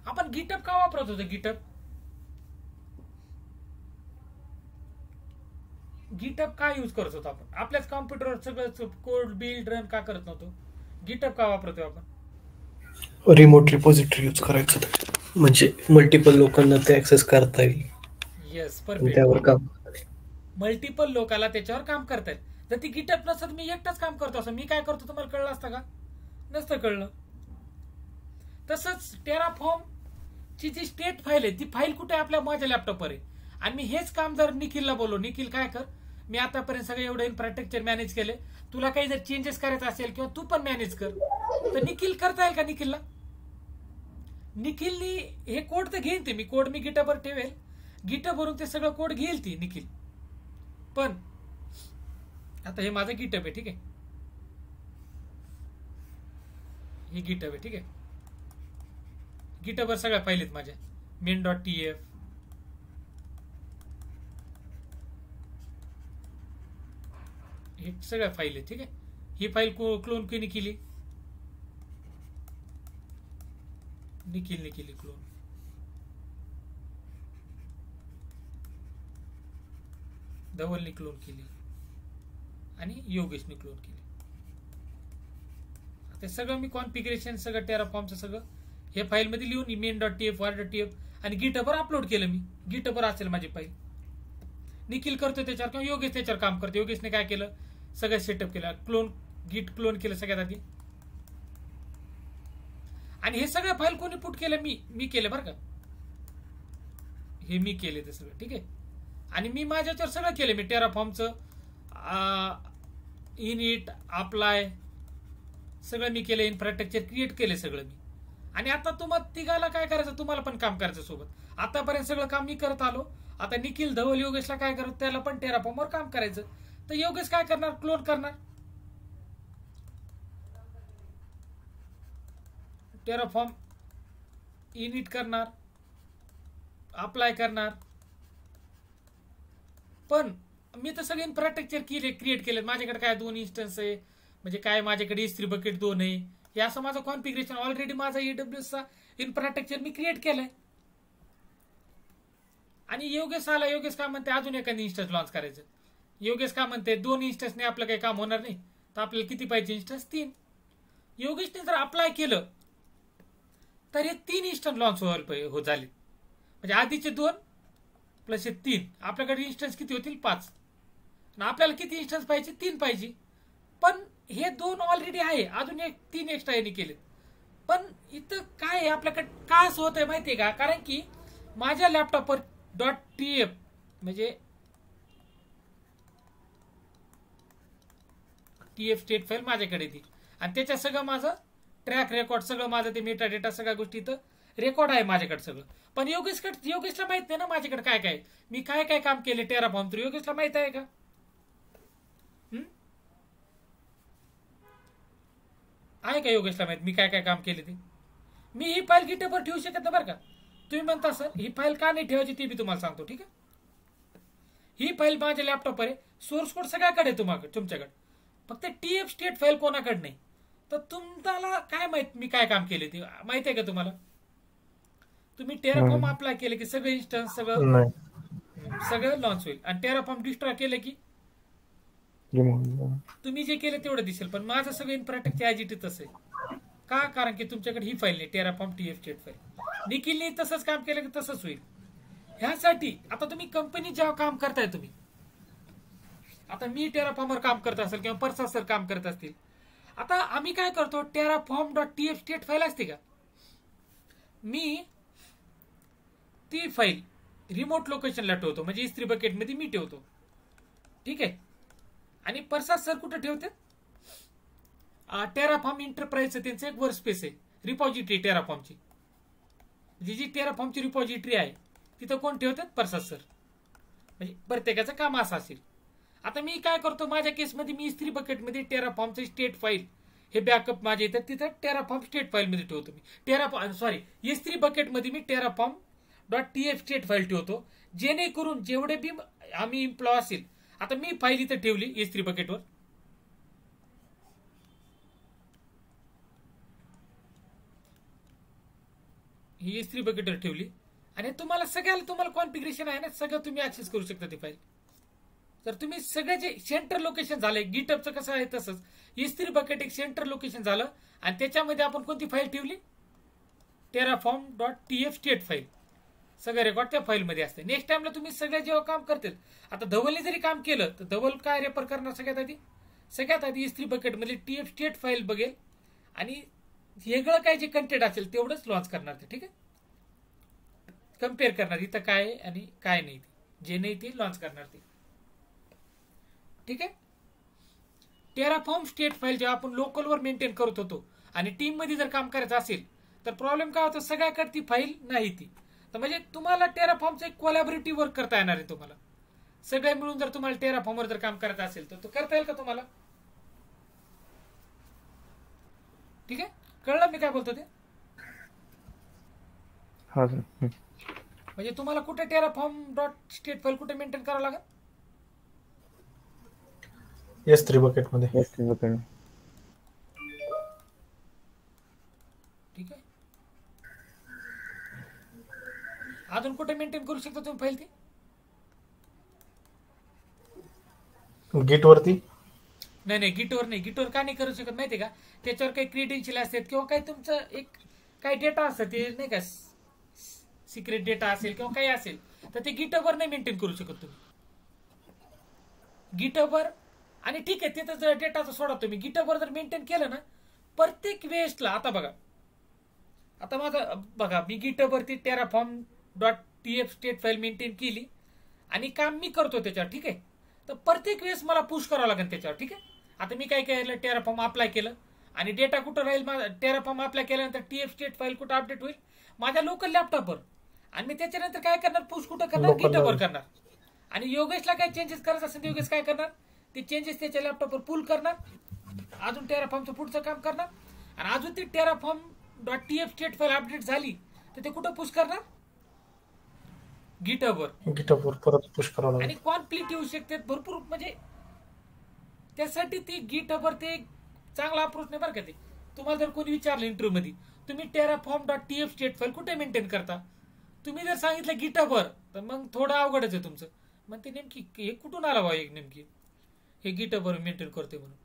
आपण गिटअप का वापरत होतो, गिटअप का यूज करत होतो आपण, आपल्याच कॉम्प्युटरवर सगळं कोड बिल्ड रन का करत नव्हतो, गिटअप का वापरतोय आपण, रिमोट रिपॉझिटरी यूज करायचं म्हणजे मल्टिपल लोकांना ते ऍक्सेस करता येईल. Yes, perfect. त्यावर काम मल्टिपल लोकांना त्याच्यावर काम करतायत. जर ती गिटअप नसत मी एकटाच काम करतो असं, मी काय करतो तुम्हाला कळलं असतं का? नसतं कळलं. तसंच टेराफॉर्म ची जी स्टेट फाईल आहे ती फाईल कुठे आपल्या माझ्या लॅपटॉपवर आहे. आणि मी हेच काम जर निखिलला बोललो, निखिल काय कर, मी आतापर्यंत सगळे एवढे इन्फ्रास्ट्रक्चर मॅनेज केले, तुला काही जर चेंजेस करायचं असेल किंवा तू पण मॅनेज कर, तर निखिल करता येईल का निखिलला? निखिलनी हे कोड तर घेईन ते, मी कोड मी गिटअपवर ठेवेल, गिटअपवरून ते सगळं कोड घेईल ती निखिल. पण आता हे माझं गिटअप आहे, ठीक आहे, हे गिटअप आहे, ठीक आहे. गिटअपवर सगळ्या फाईल आहेत माझ्या, main.tf, हे सगळ्या फाईल आहेत, ठीक आहे. ही फाईल क्लोन कोणी केली? निखिलने केली क्लोन. धवलने क्लोन केली आणि योगेशने क्लोन केली. ते सगळं मी कॉन्फिगरेशन सगळं टेराफॉर्मचं सगळं हे फाईल मध्ये लिहून main.tf, var.tf आणि गिटअपवर अपलोड केलं. मी गिटअपवर असेल माझी फाईल. निखिल करतो त्याच्यावर किंवा योगेश त्याच्यावर काम करतो. योगेशने काय केलं, सगळं सेटअप केलं, गिट क्लोन केलं सगळ्यात आधी. आणि हे सगळं फाईल कोणी पुट केलं? मी केलं बरं का, हे मी केले ते सगळं, ठीक आहे. आणि मी माझ्याच्यावर सगळं केलं. मी टेराफॉर्मचं इनिट अप्लाय सगळं मी केलं, इन्फ्रास्ट्रक्चर क्रिएट केले सगळं मी. आणि आता तुम्हाला तिघाला काय करायचं, तुम्हाला पण काम करायचं सोबत. आतापर्यंत सगळं काम मी करत आलो. आता निखिल, धवल, योगेशला काय करत, त्याला पण टेराफॉर्मवर काम करायचं. तर योगेश काय करणार, क्लोन करणार, टेराफॉर्म इनिट करणार, अप्लाय करणार. पण मी तर सगळे इन्फ्रास्ट्रक्चर क्रिएट केले. माझ्याकडे काय 2 इन्स्टन्स आहे, म्हणजे काय माझ्याकडे इस्त्री बकेट 2 आहे, हे असं माझं कॉन्फिगरेशन ऑलरेडी माझा AWS चा इन्फ्रास्ट्रक्चर मी क्रिएट केलंय. आणि योगेश आला, योगेश काय म्हणते, अजून एखादी इन्स्टन्स लॉन्च करायचं. योगेश काय म्हणते, 2 इन्स्टन्सने आपलं काही काम होणार नाही, तर आपल्याला किती पाहिजे इन्स्टन्स, 3. योगेशने जर अप्लाय केलं तर हे 3 इन्स्टन्स लॉन्च हो झाले. म्हणजे आधीचे 2 प्लस हे 3, आपल्याकडे इन्स्टन्स किती होतील, 5. आणि आपल्याला किती इन्स्टन्स पाहिजे, 3 पाहिजे. पण हे 2 ऑलरेडी आहे, अजून 3 एक्स्ट्रा यांनी केले. पण इथं काय आहे, आपल्याकडे काय असं होत आहे माहितीये का, कारण की माझ्या लॅपटॉपवर .tf म्हणजे TF स्टेट फाईल माझ्याकडे ती, आणि त्याच्यात सगळं माझं ट्रॅक रेकॉर्ड, सगळं माझं ते मेटा डेटा, सगळ्या गोष्टी इथं रेकॉर्ड आहे माझ्याकडे सगळं. पण योगेशला माहित नाही ना माझ्याकडे काय काय, मी काय काय काम केले टेराफॉर्म. तर योगेशला माहित आहे का? आहे का योगेशला माहित मी काय काय काम केले ते? मी ही फाईल गिटअपवर ठेवू शकत नाही बरं का. तुम्ही म्हणता सर ही फाईल का नाही ठेवायची, ते बी तुम्हाला सांगतो, ठीक आहे. ही फाईल माझ्या लॅपटॉपवर आहे, सोर्स कोड सगळ्याकडे तुमच्याकडे, फक्त TF स्टेट फाईल कोणाकडे नाही. तर तुम्हाला काय माहित मी काय काम केले ते माहित आहे का तुम्हाला? तुम्ही टेराफॉर्म अप्लाय केले की सगळे इन्स्टन्स सगळं लॉन्च होईल, आणि टेराफॉर्म डिस्ट्रॉय केलं की तुम्ही जे केलं तेवढं दिसेल. पण माझं सगळं इन्फ्रास्ट्रक्चर ऍजिटी तसं आहे का, कारण की तुमच्याकडे ही फाईल नाही, टेराफॉर्म TF स्टेट फाईल. निखिलने तसंच काम केलं की तसंच होईल. ह्यासाठी आता तुम्ही कंपनी जेव्हा काम करताय, तुम्ही आता मी टेराफॉर्मवर काम करत असेल किंवा परसा सर काम करत असतील, आता आम्ही काय करतो, टेराफॉर्म.tf स्टेट फाईल असते का, मी ती फाईल रिमोट लोकेशनला ठेवतो, म्हणजे इस्त्री बकेटमध्ये मी ठेवतो, ठीक आहे. आणि प्रसाद सर कुठे ठेवते, टेराफॉर्म इंटरप्राइजचं त्यांचं एक वर्क स्पेस आहे, रिपॉझिटरी टेराफॉर्मची, जी टेराफॉर्मची रिपॉझिटरी आहे तिथं कोण ठेवतात, प्रसाद सर. म्हणजे प्रत्येकाचं काम असं असेल. आता मी काय करतो, माझ्या केसमध्ये मी इस्त्री बकेटमध्ये टेराफॉर्मचं स्टेट फाईल हे बॅकअप माझ्या येतात, तिथं टेराफॉर्म स्टेट फाईल मध्ये ठेवतो मी. इस्त्री बकेटमध्ये मी टेराफॉर्म.tf स्टेट फाईल ठेवतो, जेणेकरून जेवढे बी आम्ही एम्प्लॉय असेल, आता मी फाईल इथं ठेवली इस्त्री बकेटवर, ही इस्त्री बकेटवर ठेवली, आणि तुम्हाला कॉन्फिगरेशन आहे ना, सगळं तुम्ही ऍक्सेस करू शकता ती फाईल. तर तुम्ही सगळे जे सेंटर लोकेशन झालंय, गिटअपचं कसं आहे तसंच इस्त्री बकेट एक सेंटर लोकेशन झालं, आणि त्याच्यामध्ये आपण कोणती फाईल ठेवली, टेराफॉर्म.tf स्टेट फाईल, सगळे रेकॉर्ड त्या फाईलमध्ये असते. नेक्स्ट टाइमला तुम्ही सगळे जेव्हा काम करतील, आता धवलने जरी काम केलं तर धवल काय रेफर करणार, सगळ्यात आधी इस्त्री बकेटमध्ये TF स्टेट फाईल बघेल, आणि वेगळं काय जे कंटेंट असेल तेवढंच लॉन्च करणार ते, ठीक आहे. कम्पेअर करणार इथं काय आहे आणि काय नाही, जे नाही ते लॉन्च करणार ते. ठीक आहे. टेराफॉर्म स्टेट फाईल जेव्हा आपण लोकलवर मेंटेन करत होतो आणि टीम मध्ये जर काम करायचं असेल तर प्रॉब्लेम काय होतो, सगळ्याकडे ती फाईल नाही ती. तर म्हणजे तुम्हाला टेराफॉर्मचं एक कोलॅबोरेटिव्ह वर्क करता येणार आहे. तुम्हाला सगळे मिळून जर तुम्हाला टेराफॉर्मवर जर काम करायचं असेल तर तो करता येईल का तुम्हाला? ठीक आहे, कळलं मी काय बोलतो ते? हा सर. म्हणजे तुम्हाला कुठे टेराफॉर्म डॉट स्टेट फाईल कुठे मेंटेन करावं लागेल? S3 बकेटमध्ये. ठीक आहे. अजून कुठे मेंटेन करू शकता तुम्ही फाईल ती? गिट वरती. नाही गिटवर नाही. गिटवर का नाही करू शकत माहिती का? त्याच्यावर काही क्रेडेन्शियल असतात किंवा काही तुमचं एक काही डेटा असतं ते नाही का, सिक्रेट डेटा असेल किंवा काही असेल तर ते गिटवर नाही मेंटेन करू शकत तुम्ही. गिटवर आणि ठीक आहे तिथं जर डेटाचं सोडा तुम्ही, गिटवर जर मेंटेन केलं ना प्रत्येक वेस्टला. आता बघा, आता माझं बघा, मी गिटवरती Terraform dot TF state file maintain केली आणि काम मी करतो त्याच्यावर. ठीक आहे. तर प्रत्येक वेळेस मला पुश करावं लागेल त्याच्यावर. ठीक आहे. आता मी काय केलं, टेराफॉर्म अप्लाय केलं आणि डेटा कुठं राहील माझा, टेराफॉर्म अप्लाय केल्यानंतर TF स्टेट फाईल कुठं अपडेट होईल, माझ्या लोकल लॅपटॉपवर. आणि मी त्याच्यानंतर काय करणार, पुश कुठं करणार, गिटवर करणार. आणि योगेशला काय चेंजेस करायचं असेल योगेश काय करणार, ते चेंजेस त्याच्या लॅपटॉपवर पुल करणार, अजून टेराफॉर्मचं पुढचं काम करणार. आणि अजून ती Terraform dot TF state file update झाली तर ते कुठं पुश करणार, गिटवर परत पुश करावं लागेल. आणि कॉन्फ्लिक्ट येऊ शकते भरपूर. म्हणजे त्यासाठी ती गिटवर ते चांगला अप्रोच नाही बरं का. ते तुम्हाला जर कोणी विचारलं इंटरव्ह्यू मध्ये तुम्ही Terraform dot TF state file कुठे मेंटेन करता, तुम्ही जर सांगितलं गिटवर तर मग थोडं अवघडच आहे तुमचं. मग ते नेमकी हे कुठून आला बा, एक नेमकी हे गिटवर मेंटेन करतोय म्हणून.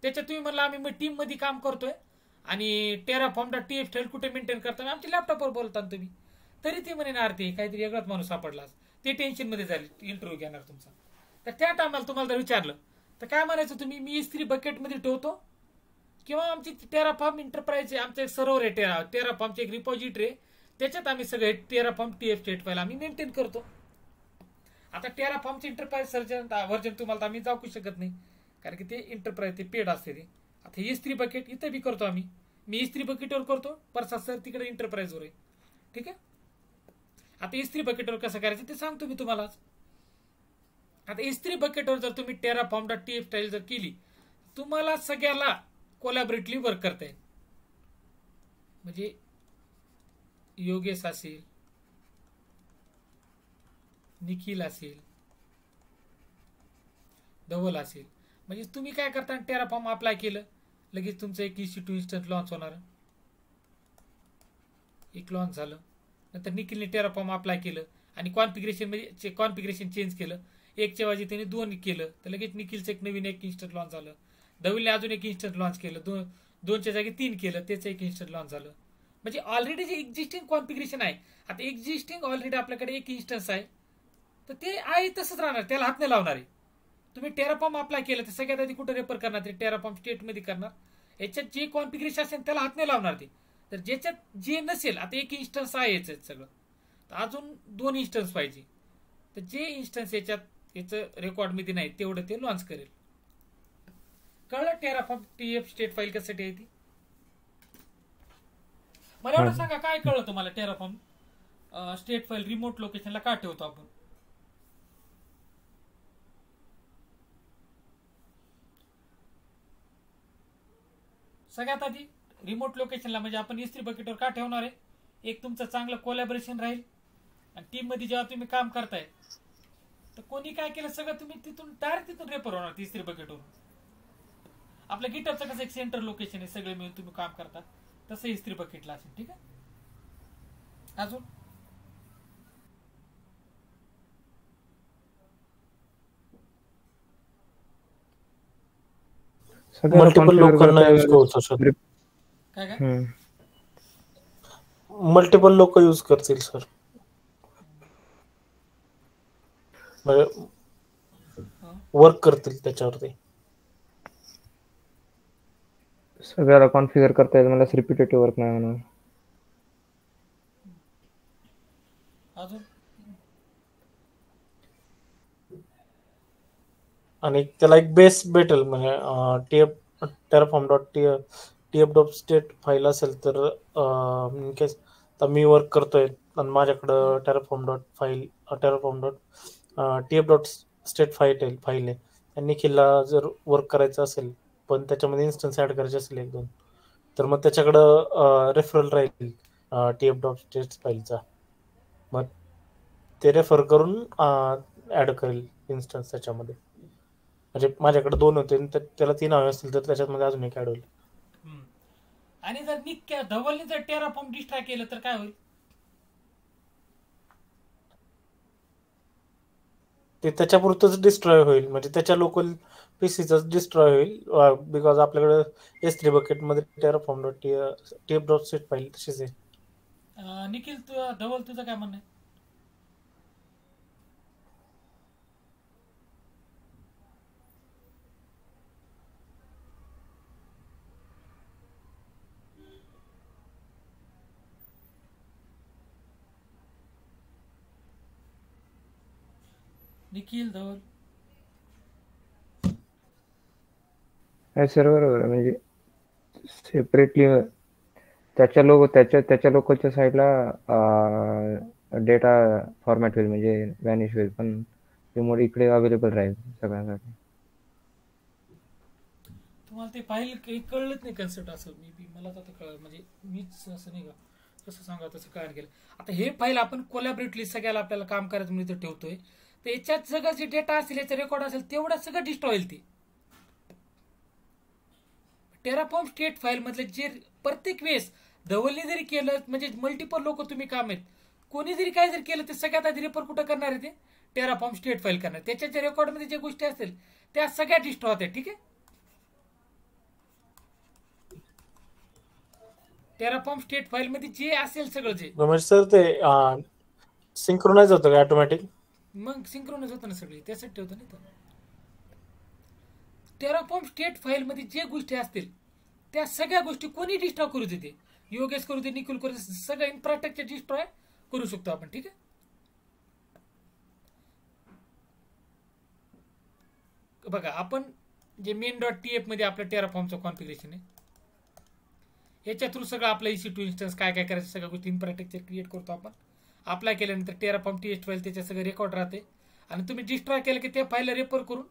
त्याच्यात तुम्ही म्हणला आम्ही टीम मध्ये काम करतोय आणि टेराफॉर्म डॉट TF फाईल कुठे मेंटेन करता, आमच्या लॅपटॉपवर बोलता तुम्ही, तरी ते म्हणे ना ते काहीतरी वेगळाच माणूस सापडला. ते टेन्शन मध्ये झाले, इंटरव्ह्यू घेणार तुमचा. तर त्या टायमाला तुम्हाला जर विचारलं तर काय म्हणायचं तुम्ही, मी इस्त्री बकेटमध्ये ठेवतो किंवा आमची टेराफॉर्म इंटरप्राइज आमचं एक सर्व्हर आहे, टेराफॉर्मचे एक रिपॉझिटरी आहे, त्याच्यात आम्ही सगळे टेराफॉर्म TF स्टेट फाईल आम्ही मेंटेन करतो. आता टेराफॉर्मचे इंटरप्राइज व्हर्जन तुम्हाला आम्ही जाऊ शकत नाही कारण की ते इंटरप्राइज ते पेड असते. ते आता इस्त्री बकेट इथं बी करतो आम्ही, मी इस्त्री बकेटवर करतो, प्रसाद सर तिकडे इंटरप्राइजवर आहे. ठीक आहे. आता इस्त्री बकेटवर कसं करायचं ते सांगतो मी तुम्हाला. आता इस्त्री बकेटवर जर तुम्ही टेराफॉर्म डॉट TF फाईल जर केली, तुम्हाला सगळ्याला कोलॅबोरेटिव्हली वर्क करता येईल. म्हणजे योगेश असेल, निखिल असेल, धवल असेल, म्हणजे तुम्ही काय करता, टेराफॉर्म अप्लाय केलं लगेच तुमचं एक EC2 इन्स्टंट लॉन्च होणार. एक लॉन्च झालं, नंतर निखिलने टेराफॉर्म अप्लाय केलं आणि कॉन्फिगरेशन चेंज केलं, एकच्या वाजी त्याने 2 केलं तर लगेच निखिलचं एक नवीन एक इन्स्टंट लॉन्च झालं. धवलने अजून एक इन्स्टंट लॉन्च केलं, 2च्या जागी 3 केलं, त्याचं एक इन्स्टंट लॉन्च झालं. म्हणजे ऑलरेडी जे एक्झिस्टिंग कॉन्फिगरेशन आहे, आता एक्झिस्टिंग ऑलरेडी आपल्याकडे एक इन्स्टन्स आहे तर ते आहे तसंच राहणार, त्याला हात नाही लावणार आहे. तुम्ही टेराफॉर्म अप्लाय केलं तर सगळ्यात आधी कुठं रेफर करणार, ते टेराफॉर्म स्टेटमध्ये करणार. याच्यात जे कॉन्फिगरेशन असेल त्याला हात नाही लावणार ते. तर ज्याच्यात जे नसेल, आता एक इन्स्टन्स आहे याच्यात सगळं, तर अजून 2 इन्स्टन्स पाहिजे, तर जे इन्स्टन्स याचं रेकॉर्डमध्ये नाही तेवढं ते लॉन्च करेल. कळलं टेराफॉर्म TF स्टेट फाईल कशासाठी आहे ती? मला एवढं सांगा, काय कळलं तुम्हाला टेराफॉर्म स्टेट फाईल रिमोट लोकेशनला का ठेवतो आपण? सगळ्यात आधी रिमोट लोकेशनला म्हणजे आपण इस्त्री बकेटवर का ठेवणार आहे, एक तुमचं चांगलं कोलॅबोरेशन राहील आणि टीम मध्ये जेव्हा तुम्ही काम करताय तर कोणी काय केलं सगळं तुम्ही तिथून डायरेक्ट तिथून रेफर होणार इस्त्री बकेटवर. आपल्या गिटरचं कसं एक सेंटर लोकेशन आहे, सगळे मिळून तुम्ही काम करता, तसं इस्त्री बकेटला असेल. ठीक आहे. अजून मल्टिपल लोकांना यूज करू सर. काय मल्टिपल लोक यूज करतील सर, वर्क करतील त्याच्यावरती. सगळ्याला कॉन्फिगर करता येईल, मला रिपिटेटिव्ह वर्क नाही होणार. आणि त्याला एक बेस भेटेल म्हणजे TF Terraform dot TF dot state file असेल तर इन केस तर मी वर्क करतोय आणि माझ्याकडं Terraform dot TF dot state file आहे. आणि निखिलला जर वर्क करायचं असेल पण त्याच्यामध्ये इन्स्टन्स ऍड करायचे असेल एक दोन तर मग त्याच्याकडं रेफरल राहील टीएफ डॉट स्टेट फाईलचा. मग ते रेफर करून ऍड करेल इन्स्टन्स त्याच्यामध्ये. म्हणजे माझ्याकडे 2 होते आणि त्याला 3 हवे असतील तर त्याच्यामध्ये अजून एक ऍड होईल. आणि जर धवलने जर टेराफॉर्म डिस्ट्रॉय केलं तर काय होईल? ते त्याच्यापुरतंच डिस्ट्रॉय होईल म्हणजे त्याच्या लोकल पीसीचाच डिस्ट्रॉय होईल बिकॉज आपल्याकडे S3 बकेटमध्ये Terraform dot TF dot set file तशीच आहे. निखिल धवल तुझं काय म्हणणं आहे? निखिल धवल सर बरोबर आहे. म्हणजे सेपरेटली त्याच्या लोकलच्या साईडला डेटा फॉर्मॅट होईल म्हणजे व्हॅनिश होईल पण रिमोट इकडे अवेलेबल राहील सगळ्यांसाठी. तुम्हाला ते फाईल काही कळलंच नाही कन्सेप्ट असं मला तर आता कळलं म्हणजे मीच असं नाही का कसं सांगा तसं कळायला गेलं. आता हे फाईल आपण कोलॅबरेटली सगळ्याला आपल्याला काम करायचं म्हणून इथं ठेवतोय तर याच्यात सगळं जे डेटा असेल याचा रेकॉर्ड असेल तेवढं सगळं डिस्ट्रॉय होईल. ते टेराफॉर्म स्टेट फाईल मधले जे प्रत्येक वेळेस धवलने जरी केलं म्हणजे मल्टिपल लोक तुम्ही काम आहेत कोणी जरी काय जरी केलं ते सगळ्यात आधी रेफर कुठं करणार आहे ते टेराफॉर्म स्टेट फाईल करणार. त्याच्या रेकॉर्डमध्ये ज्या गोष्टी असतील त्या सगळ्या डिस्ट्रॉय होत्या. ठीक आहे. टेराफॉर्म स्टेट फाईल मध्ये जे असेल सगळं जे म्हणजे सर ते सिंक्रोनाइज होतं का ऑटोमॅटिक? मग सिंक्रोनाइज होतं ना सगळी त्यासाठी ठेवतं नाही तर टेराफॉर्म स्टेट फाईल मध्ये जे गोष्टी असतील त्या सगळ्या गोष्टी कोणी डिस्ट्रॉय करू देते योगेश करू दे निखिल करू दे सगळं इन्फ्रास्ट्रक्चर डिस्ट्रॉय करू शकतो आपण. ठीक आहे. बघा आपण जे मेन डॉट टीएफ मध्ये आपलं टेराफॉर्मचं कॉन्फिगरेशन आहे याच्या थ्रू सगळं आपलं EC2 इन्स्टन्स काय काय करायचं सगळ्या गोष्टी इन्फ्रास्ट्रक्चर क्रिएट करतो आपण. अप्लाय केल्यानंतर टेराफॉर्म टेस्ट फाईल त्याच्या सगळं रेकॉर्ड राहते आणि तुम्ही डिस्ट्रॉय केलं की त्या फाईलला रेफर करून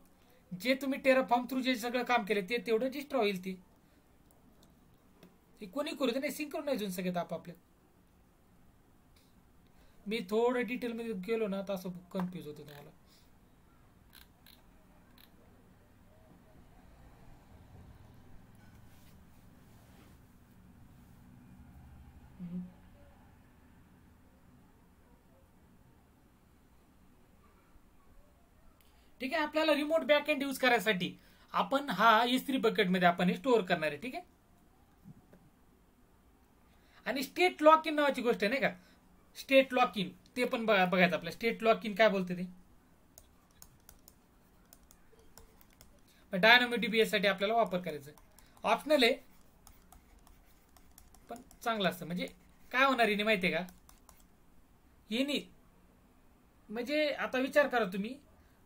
जे तुम्ही टेराफॉर्म थ्रू जे सगळं काम केलं ते तेवढं डिस्ट्रॉय होईल. ती कोणी करू दे नाही सिंक्रोनाइज होऊन सगळ्यात आपापल्या. मी थोडं डिटेलमध्ये गेलो ना तर असं कन्फ्युज होतं तुम्हाला. ठीक आहे. आपल्याला रिमोट बॅक एंड यूज करायसाठी आपण हा S3 बकेटमध्ये आपण हे स्टोअर करणार आहे. ठीक आहे. आणि स्टेट लॉक इन नावाची गोष्ट आहे नाही का स्टेट लॉक इन ते पण बघायचं आपल्याला. स्टेट लॉक इन काय बोलते ते DynamoDB साठी आपल्याला वापर करायचा ऑप्शनल आहे पण चांगलं असतं. म्हणजे काय होणार आहे माहितीये का येणी म्हणजे आता विचार करा तुम्ही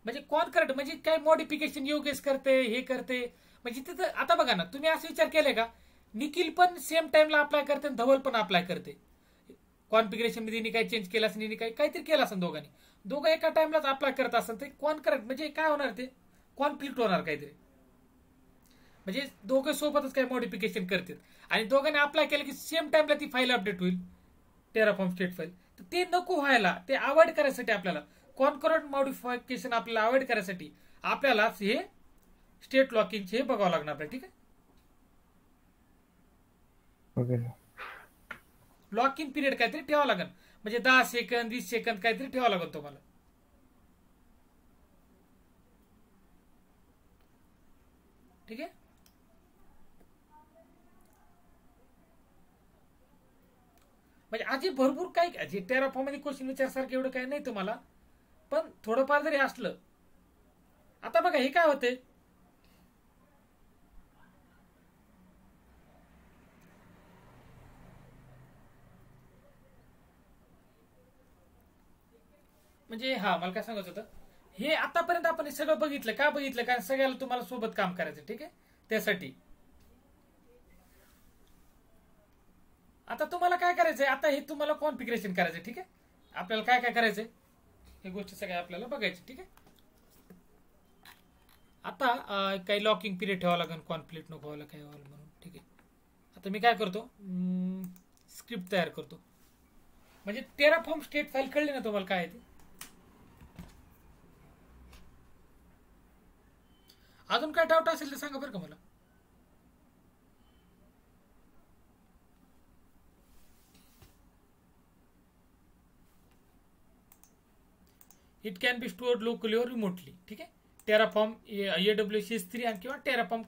म्हणजे कोण करत म्हणजे काय मॉडिफिकेशन योगेश करते हे करते म्हणजे तिथं आता बघा ना तुम्ही असं विचार केलाय का निखिल पण सेम टाइमला अप्लाय करते आणि धवल पण अप्लाय करते कॉन्फिगरेशन मध्ये काही चेंज केलं असेल काहीतरी केलं असेल दोघं एका टाइमलाच अप्लाय करत असेल तर कोण करत म्हणजे काय होणार ते कॉन्फ्लिक्ट होणार काहीतरी म्हणजे दोघं सोबतच काही मॉडिफिकेशन करतात आणि दोघांनी अप्लाय केलं की सेम टाइमला ती फाईल अपडेट होईल टेराफॉर्म स्टेट फाईल. तर ते नको व्हायला ते अवॉइड करायसाठी आपल्याला कॉन्करंट मॉडिफिकेशन आपल्याला अवॉइड करायसाठी आपल्याला हे स्टेट लॉकिंगचे हे बघावं लागणार आपल्याला. ठीक आहे. लॉक इन पिरियड काहीतरी ठेवावं लागेल म्हणजे 10 सेकंद 20 सेकंद काहीतरी ठेवावं लागेल तुम्हाला. ठीक आहे. म्हणजे आधी भरपूर काही टेराफॉर्म मध्ये क्वेश्चन विचारसारखं एवढं काही नाही तुम्हाला पण थोडंफार जरी असलं. आता बघा हे काय होते म्हणजे मला काय सांगायचं होतं हे आतापर्यंत आपण हे सगळं बघितलं. का बघितलं? कारण सगळ्याला तुम्हाला सोबत काम करायचं. ठीक आहे, त्यासाठी आता तुम्हाला काय करायचंय, आता हे तुम्हाला कॉन्फिगरेशन करायचं. ठीक आहे, आपल्याला काय काय करायचंय हे गोष्टी सगळ्या आपल्याला बघायची. ठीक आहे, आता काही लॉकिंग पिरियड ठेवावं लागेल, कॉन्फ्लिक्ट नको व्हायला काय व्हायला म्हणून. ठीक आहे, आता मी काय करतो, स्क्रिप्ट तयार करतो. म्हणजे टेराफॉर्म स्टेट फाईल कळली ना तुम्हाला काय आहे ते. अजून काय डाऊट असेल तर सांगा बरं का मला. It can be stored locally और रिमोटली. ठीक आहे, टेराफॉर्म AWS S3 आणि किंवा टेराफॉर्म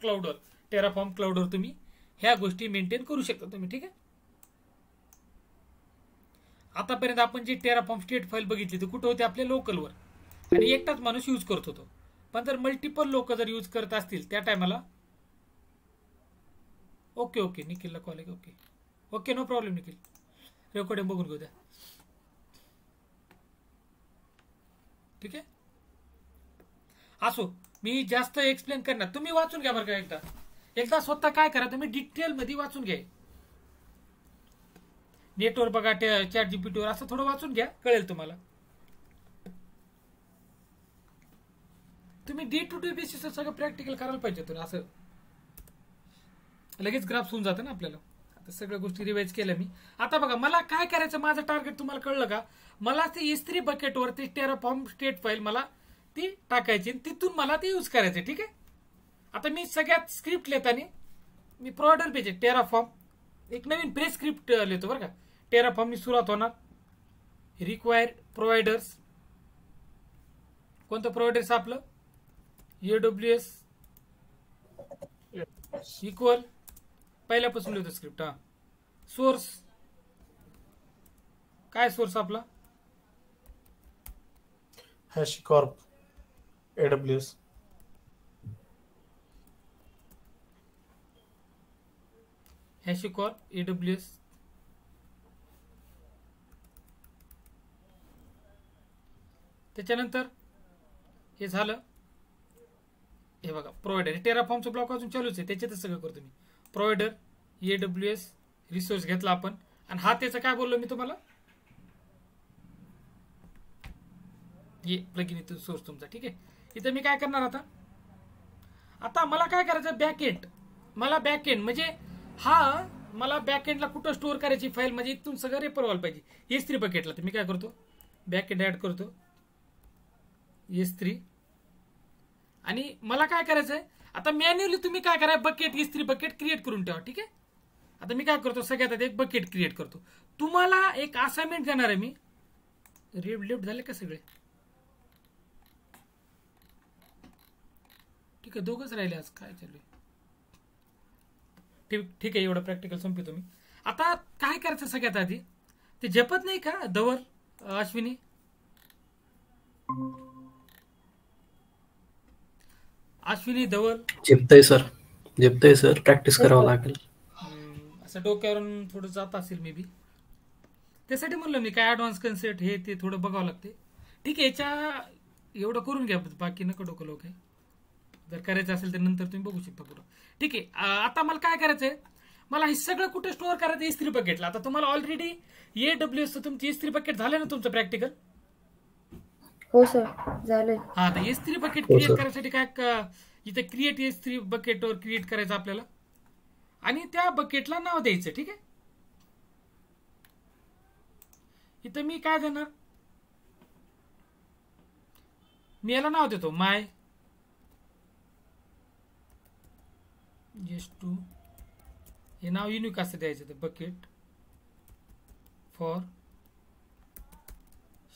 क्लाउडवर तुम्ही ह्या गोष्टी मेंटेन करू शकता तुम्ही. ठीक आहे, आतापर्यंत आपण जी टेराफॉर्म स्टेट फाईल बघितली ती कुठं होती, आपल्या लोकलवर, आणि एकटाच माणूस यूज करत होतो. पण जर मल्टिपल लोक जर यूज करत असतील त्या टायमाला, ओके निखिलला कॉल आहे. Okay no problem Nikhil, recording बघून घेऊ द्या. ठीक आहे, असो मी जास्त एक्सप्लेन करणार, तुम्ही वाचून घ्या बरं का. एकदा स्वतः काय करा, तुम्ही डिटेल मध्ये वाचून घ्या. नेटवर बघा, ChatGPT वर असं थोडं वाचून घ्या, कळेल तुम्हाला. तुम्ही डे टू डे बेसिस सगळं प्रॅक्टिकल करायला पाहिजे. तुम्ही असं लगेच ग्राफ होऊन जातं ना आपल्याला. आता सगळ्या गोष्टी रिवाइज केल्या मी. आता बघा, मला काय करायचं, माझं टार्गेट तुम्हाला कळलं का. मला ते S3 बकेटवर ते टेराफॉर्म स्टेट फाईल मला ती टाकायची, तिथून मला ते यूज करायचे. ठीक आहे, आता मी सगळ्यात स्क्रिप्ट लिहिताना मी प्रोव्हायडर पेज टेराफॉर्म एक नवीन प्रेस स्क्रिप्ट लिहितो बरं का. टेराफॉर्मनी सुरुवात होणार. रिक्वायर्ड प्रोव्हायडर्स, कोणतं प्रोव्हायडर्स आपलं AWS इक्वल, पहिल्यापासून लिहितो स्क्रिप्ट. हा, सोर्स, काय सोर्स आपला HashiCorp AWS. HashiCorp AWS. त्याच्यानंतर हे झालं. हे बघा प्रोव्हायडर, टेराफॉर्मचा ब्लॉक अजून चालूच आहे, त्याच्यातच सगळं करतो मी. प्रोव्हायडर AWS रिसोर्स घेतला आपण, आणि हा त्याचं काय बोललो मी तुम्हाला, ये प्लगइन इथं सोर्स तुमचा. ठीक आहे, इथं मी काय करणार आता मला काय करायचं, बॅकएंड. मला बॅकएंड म्हणजे हा मला बॅकएंडला कुठं स्टोअर करायची फाईल, म्हणजे इथून सगळं रेफर व्हायला पाहिजे S3 बकेटला. तर मी काय करतो, बॅकएंड ऍड करतो S3, आणि मला काय करायचंय आता मॅन्युअली तुम्ही काय करा, बकेट S3 बकेट क्रिएट करून ठेवा. ठीक आहे, आता मी काय करतो, सगळ्यात आधी एक बकेट क्रिएट करतो. तुम्हाला एक असाइनमेंट देणार आहे मी. लेफ्ट झाले का सगळे? ठीक आहे, दोघच राहिले आज, काय चालू आहे. ठीक आहे, एवढं प्रॅक्टिकल संपतो मी. आता काय करायचं, सगळ्यात आधी ते झेपत नाही का धवल, अश्विनी, धवल? झेपतंय सर, प्रॅक्टिस करावं लागेल. असं डोक्यावरून थोडं जात असेल मे बी, त्यासाठी म्हणलं मी काय ऍडव्हान्स कन्सेप्ट हे ते थोडं बघावं लागते. ठीक आहे, याच्या एवढं करून घ्या, बाकी नका डोकं लोक आहे. जर करायचं असेल तर नंतर तुम्ही बघू शकता पुढं. ठीक आहे, आता मला काय करायचंय, मला हे सगळं कुठे स्टोअर करायचं S3 बकेटला. आता तुम्हाला ऑलरेडी AWS तुमची S3 बकेट झालं ना तुमचं प्रॅक्टिकल? हो सर, झालंय. हा, तर S3 बकेट क्रिएट करायसाठी काय, इथे क्रिएट S3 बकेटवर क्रिएट करायचं आपल्याला, आणि त्या बकेटला नाव द्यायचं. ठीक आहे, इथं मी काय देणार, मी याला नाव देतो माय S2. हे नाव युनिक असं द्यायचं, ते बकेट फॉर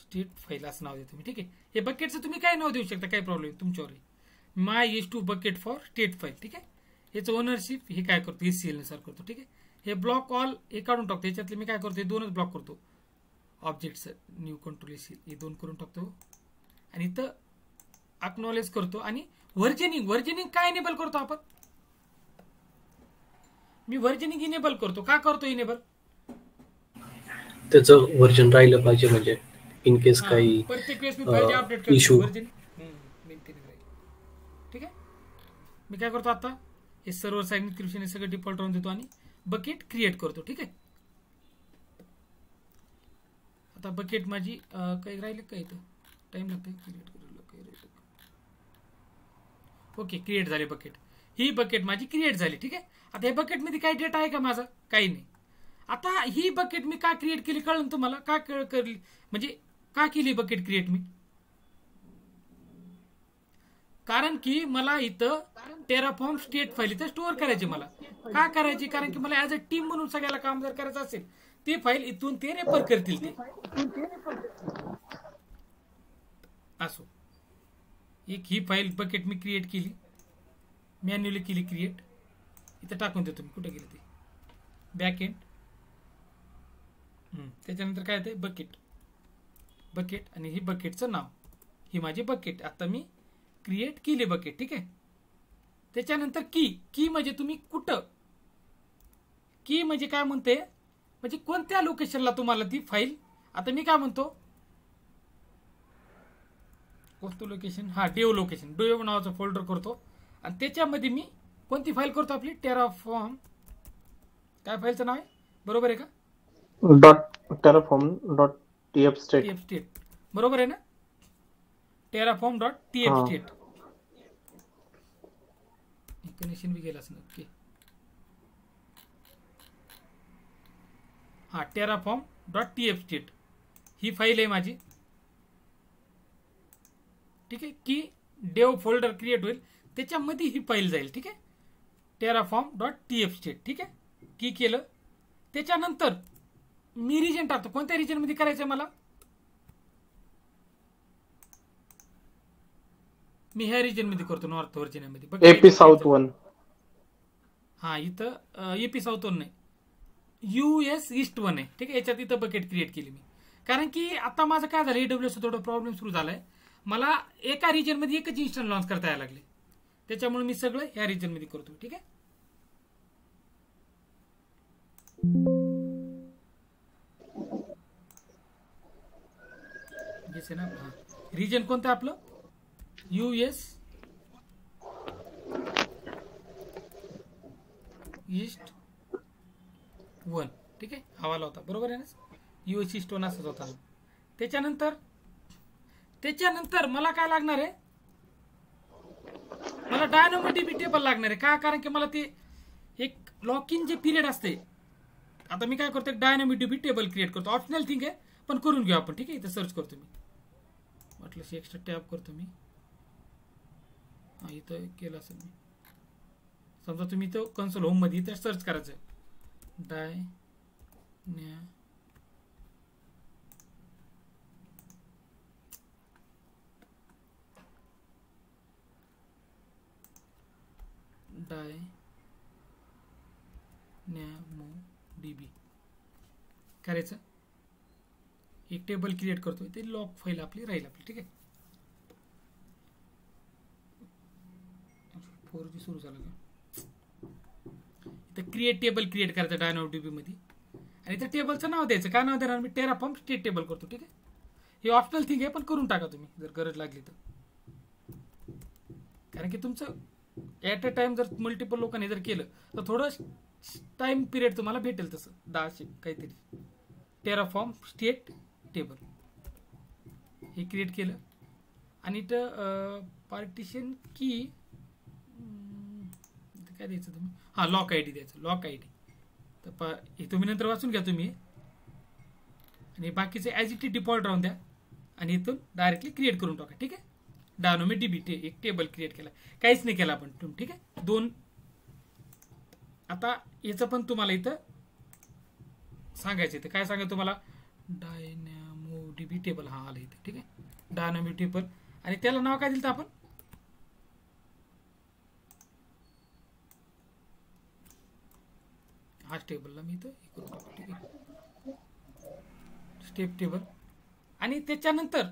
स्टेट फाईल असं नाव देतो मी. ठीक आहे, हे बकेटचं तुम्ही काय नाव देऊ शकता, काही प्रॉब्लेम तुमच्यावर. माय S2 bucket for state file. ठीक आहे, याचं ओनरशिप हे काय करतो, ACL नुसार करतो. ठीक आहे, हे ब्लॉक ऑल हे काढून टाकतो. याच्यातले मी काय करतो, हे दोनच ब्लॉक करतो, ऑब्जेक्ट्स न्यू कंट्रोल ACL हे दोन करून टाकतो, आणि इथं अक्नॉलेज करतो. आणि व्हर्जनिंग काय इनेबल करतो आपण, मी व्हर्जनिंग इनेबल करतो. का करतो इनेबल, त्याचं व्हर्जन राहिलं पाहिजे, म्हणजे इन केस काही प्रत्येक वेळेस मी पाहिजे अपडेट करतो इशू. व्हर्जन. मी काय करतो आता हे सर्व्हर साइड इन्क्रिप्शन हे सगळं डिफॉल्ट राहून देतो आणि बकेट क्रिएट करतो. ठीक आहे. आता बकेट माझी काही राहिले का इथं टाइम लागतो क्रिएट करायला काही राहिलं. ओके क्रिएट झाले बकेट. ही बकेट माझी क्रिएट झाली. ठीक आहे. आता या बकेटमध्ये काही डेटा आहे का माझा? काही नाही. आता ही बकेट मी का क्रिएट केली कळलं तुम्हाला? का करली म्हणजे का केली बकेट क्रिएट मी? कारण की मला इथं टेराफॉर्म स्टेट फाईल इथं स्टोअर करायची. मला का करायची? कारण की मला ऍज अ टीम म्हणून सगळ्याला काम जर करायचं असेल ती फाईल इथून ते रेफर करतील ते असो. एक ही फाईल बकेट मी क्रिएट केली, मॅन्युअली केली क्रिएट. इथं टाकून देतो मी. कुठे गेले ते बॅक एंड. त्याच्यानंतर काय येते बकेट. बकेट आणि ही बकेटचं नाव. ही माझी बकेट आता मी क्रिएट केली बकेट. ठीक आहे. त्याच्यानंतर की म्हणजे तुम्ही कुठं, की म्हणजे काय म्हणते म्हणजे कोणत्या लोकेशनला तुम्हाला ती फाईल. आता मी काय म्हणतो कोणतं लोकेशन, हा डेव लोकेशन, डेव नावाचं फोल्डर करतो आणि त्याच्यामध्ये मी कोणती फाईल करतो आपली टेराफॉर्म. काय फाईलचं नाव आहे बरोबर आहे का? .terraform.tf-state. TF-state बरोबर आहे ना? terraform.tf-state. कनेक्शन बी गेला असं. ओके हा terraform.tf-state ही फाईल आहे माझी. ठीक आहे. की डेव फोल्डर क्रिएट होईल त्याच्यामध्ये ही फाईल जाईल. ठीक आहे. terraform.tf-state. ठीक आहे. की केलं त्याच्यानंतर मी रिजन टाकतो. कोणत्या रिजन मध्ये करायचं मला? मी ह्या रिजन मध्ये करतो नॉर्थ व्हर्जिनियामध्ये. AP South 1. हा इथं AP South 1 नाही, US ईस्ट 1 आहे. ठीक आहे. याच्यात इथं बकेट क्रिएट केली मी. कारण की आता माझं काय झालं AWS थोडा प्रॉब्लेम सुरू झालाय. मला एका रिजन मध्ये एकच इन्स्टन्स लॉन्च करता यायला लागले. त्याच्यामुळे मी सगळं ह्या रिजन मध्ये करतो. ठीक आहे. ना हा रिजन कोणतं आपलं US ईस्ट 1. ठीक आहे. हवाला होता बरोबर आहे ना? US ईस्ट 1 असंच होता. त्याच्यानंतर मला काय लागणार आहे? मला डायनॅमोडीबी टेबल लागणार आहे. का? कारण की मला ते एक लॉक इन जे पिरियड असते. आता मी काय करतो डायनॅमोडीबी टेबल क्रिएट करतो. ऑप्शनल थिंग आहे पण करून घेऊ आपण. ठीक आहे. इथं सर्च करतो मी. वाटलं एक्स्ट्रा टॅब करतो मी. हा इथं केलं असेल मी. समजा तुम्ही इथं कन्सोल होम मध्ये इथं सर्च करायचं डायनॅमोडीबी करायचं. एक टेबल क्रिएट करतोय ते लॉक फाईल आपली राहील आपली. ठीक आहे. 4G सुरू झालं का? इथं क्रिएट टेबल क्रिएट करायचं डायनॅमोडीबी मध्ये आणि त्या टेबलचं नाव द्यायचं. काय नाव देणार मी? टेराफॉर्म स्टेट टेबल करतो. ठीक आहे. हे ऑप्शनल थिंग आहे पण करून टाका तुम्ही जर गरज लागली तर. कारण की तुमचं ऍट अ टाइम जर मल्टिपल लोकांनी जर केलं तर थोडं टाइम पिरियड तुम्हाला भेटेल. तसं 10 काहीतरी टेराफॉर्म स्टेट टेबल हे क्रिएट केलं आणि इथं पार्टिशन की काय द्यायचं तुम्ही? हा लॉक आयडी द्यायचं. लॉक आयडी तर हे तुम्ही नंतर वाचून घ्या तुम्ही आणि बाकीचे ॲज इट इज डिफॉल्ट राहून द्या आणि इथून डायरेक्टली क्रिएट करून टाका. ठीक आहे. डायनॅमोडीबी एक टेबल क्रिएट केला. काहीच नाही केलं आपण. ठीक आहे. 2 आता याचं पण तुम्हाला इथं सांगायचं. इथं काय सांगायचं तुम्हाला? डायनॅमोडीबी टेबल हा आलं इथं. ठीक आहे. डायनॅमोडीबी टेबल आणि त्याला नाव काय दिलं आपण? हाच टेबलला मी इथं हे करून टाकतो. ठीक आहे. स्टेप टेबल आणि त्याच्यानंतर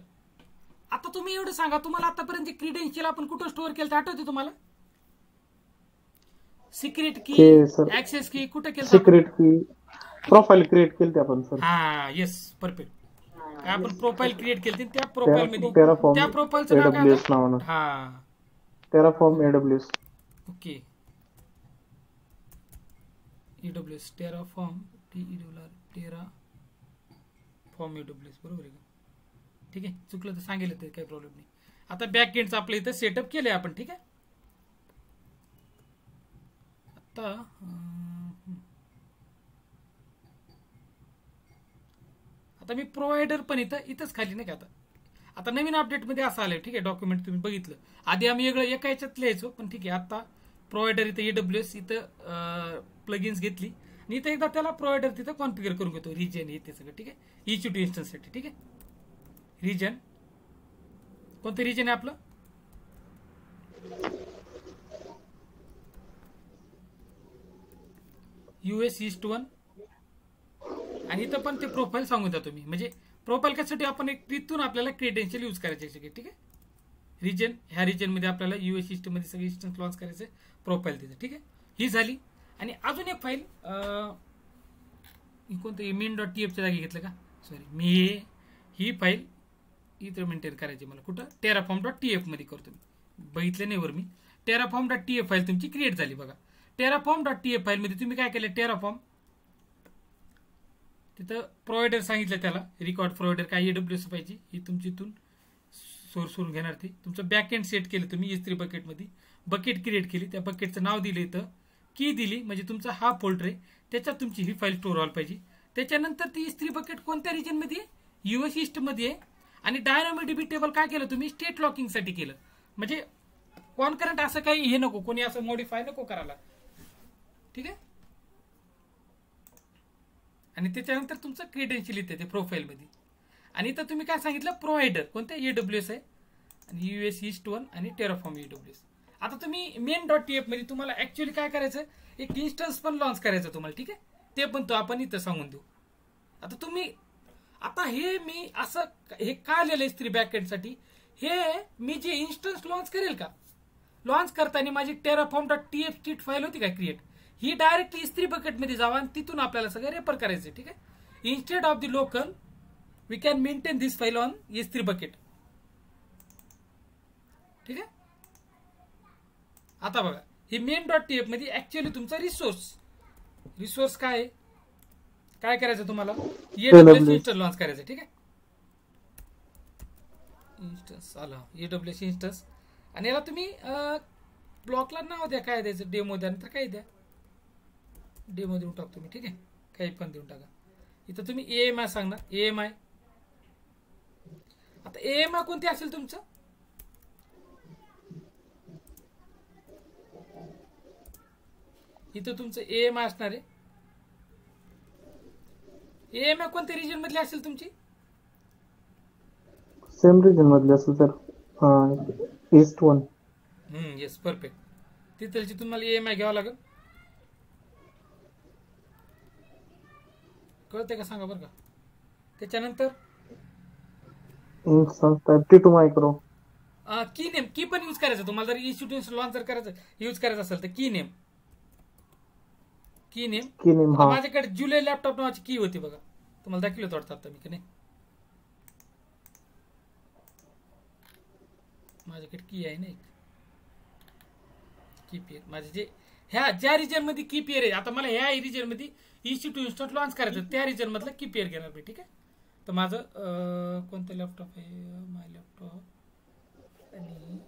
आता तुम्ही एवढं सांगा तुम्हाला आतापर्यंत क्रीडेन्शियल आपण कुठं स्टोअर केलं आठवते तुम्हाला? सिक्रेट की, ऍक्सेस की कुठं केलं? सिक्रेट की प्रोफाइल क्रिएट केली आपण सर. हा येस परफेक्ट. काय आपण प्रोफाइल क्रिएट केली त्या प्रोफाइल मध्ये Terraform त्या प्रोफाइलचं नाव काय AWS नावानं. होतं? हा Terraform AWS. Okay AWS Terraform Terraform AWS बरोबर आहे का? ठीक आहे, चुकलं तर सांगेल तर काही प्रॉब्लेम नाही. आता बॅक एंडचं आपलं इथं सेटअप केलंय आपण. ठीक आहे, आता आता मी प्रोव्हायडर पण इथंच खाली नाही का. आता नवीन अपडेटमध्ये असं आलंय. ठीक आहे, डॉक्युमेंट तुम्ही बघितलं. आधी आम्ही एका याच्यात लिहायचो, पण ठीक आहे आता प्रोव्हायडर इथं AWS इथं प्लगइन्स घेतली आणि इथं एकदा त्याला प्रोव्हायडर तिथं कॉन्फिगर करून घेतो. रिजन येते सगळं. ठीक आहे, EC2 इन्स्टन्ससाठी. ठीक आहे, रिजन कोणतं रिजन आहे आपलं? US east 1. आणि इथं पण ते प्रोफाईल सांगून द्या तुम्ही. म्हणजे प्रोफाईल कशासाठी आपण एक तिथून आपल्याला क्रेडेन्शियल यूज करायचे सगळे. ठीक आहे, रिजन ह्या रिजन मध्ये आपल्याला US ईस्ट मध्ये सगळे इन्स्टन्स लॉन्च करायचे. प्रोफाईल तिथे. ठीक आहे, ही झाली. आणि अजून एक फाईल कोणतं main.tf च्या जागी घेतलं का? सॉरी, मी ही फाईल इथं मेंटेन करायची मला. कुठं? terraform.tf मध्ये करतो मी. बघितलं नाही वर मी. terraform.tf फाईल तुमची क्रिएट झाली बघा. terraform.tf फाईल मध्ये तुम्ही काय केलं? terraform तिथं प्रोव्हायडर सांगितलं त्याला. रिकॉर्ड प्रोव्हायडर काय AWS पाहिजे ही तुमची इथून सोर्स वरून घेणार. ते तुमचं बॅक एंड सेट केलं तुम्ही S3 बकेटमध्ये. बकेट क्रिएट केली, त्या बकेटचं नाव दिलं, इथं की दिली, म्हणजे तुमचा हा फोल्डर आहे त्याच्यात तुमची ही फाईल स्टोअर व्हायला पाहिजे. त्याच्यानंतर ती S3 बकेट कोणत्या रिजनमध्ये आहे? US ईस्ट मध्ये आहे. आणि DynamoDB टेबल काय केलं तुम्ही? स्टेट लॉकिंगसाठी केलं. म्हणजे कॉन्करंट असं काही हे नको, कोणी असं मॉडिफाय नको करायला. ठीक आहे, आणि त्याच्यानंतर तुमचं क्रेडेन्शियल येते ते प्रोफाईल मध्ये. आणि इथं तुम्ही काय सांगितलं? प्रोव्हायडर कोणत्या? AWS आहे आणि US ईस्ट 1 आणि टेराफॉर्म AWS. आता तुम्ही main.tf मध्ये तुम्हाला ऍक्च्युअली काय करायचं? एक इन्स्टन्स पण लॉन्च करायचं तुम्हाला. ठीक आहे, ते पण तो आपण इथं सांगून देऊ. आता तुम्ही आता हे मी असं हे का लिहिलं S3 बॅकएंडसाठी? हे मी जे इन्स्टन्स लॉन्च करेल का, लॉन्च करताना माझी terraform.tf स्टेट फाईल होती का क्रिएट, ही डायरेक्टली S3 बकेटमध्ये जावा आणि तिथून आपल्याला सगळं रेफर करायचं. ठीक आहे, instead of the local we can maintain this file on S3 bucket. ठीक आहे, आता बघा ही main.tf मध्ये ऍक्च्युअली तुमचा रिसोर्स काय करायचं तुम्हाला? AWS इन्स्टन्स लॉन्च करायचं. ठीक आहे, इन्स्टन्स आला AWS इन्स्टन्स. आणि याला तुम्ही ब्लॉकला नाव द्या, काय द्यायचं? डेमो द्या, नंतर काय द्या? डेमो देऊन टाकतो मी. ठीक आहे, काही पण देऊन टाका. इथं तुम्ही AMI सांगणार. AMI आता AMI कोणती असेल तुमचं? इथं तुमचं AMI असणार आहे. AMI कोणत्या रिजन मधली असेल तुमची? सेम रिजन मधली असेल तर ईस्ट 1. Yes, perfect. तिथलची तुम्हाला AMI घ्यावं लागेल. कळते का सांगा बरं का. त्याच्यानंतर T2 मायक्रो की नेम, की पण यूज करायचं तुम्हाला. जर इन्स्टिट्यूशन लॉन्च जर करायचं यूज करायचं असेल तर की नेम. माझ्याकडे जुलै लॅपटॉप नावाची की होती बघा, तुम्हाला दाखवलं थोडं आता मी की नाही. माझ्याकडे की आहे ना एक की पेअर. माझे जे ज्या रिजन मध्ये की पेअर आहे, आता मला ह्या रिजन मध्ये EC2 इन्स्टॉल लॉन्च करायचं, त्या रिजन मधलं की पेअर घेणार मी. ठीक आहे, तर माझं कोणतं लॅपटॉप आहे? माय लॅपटॉप आणि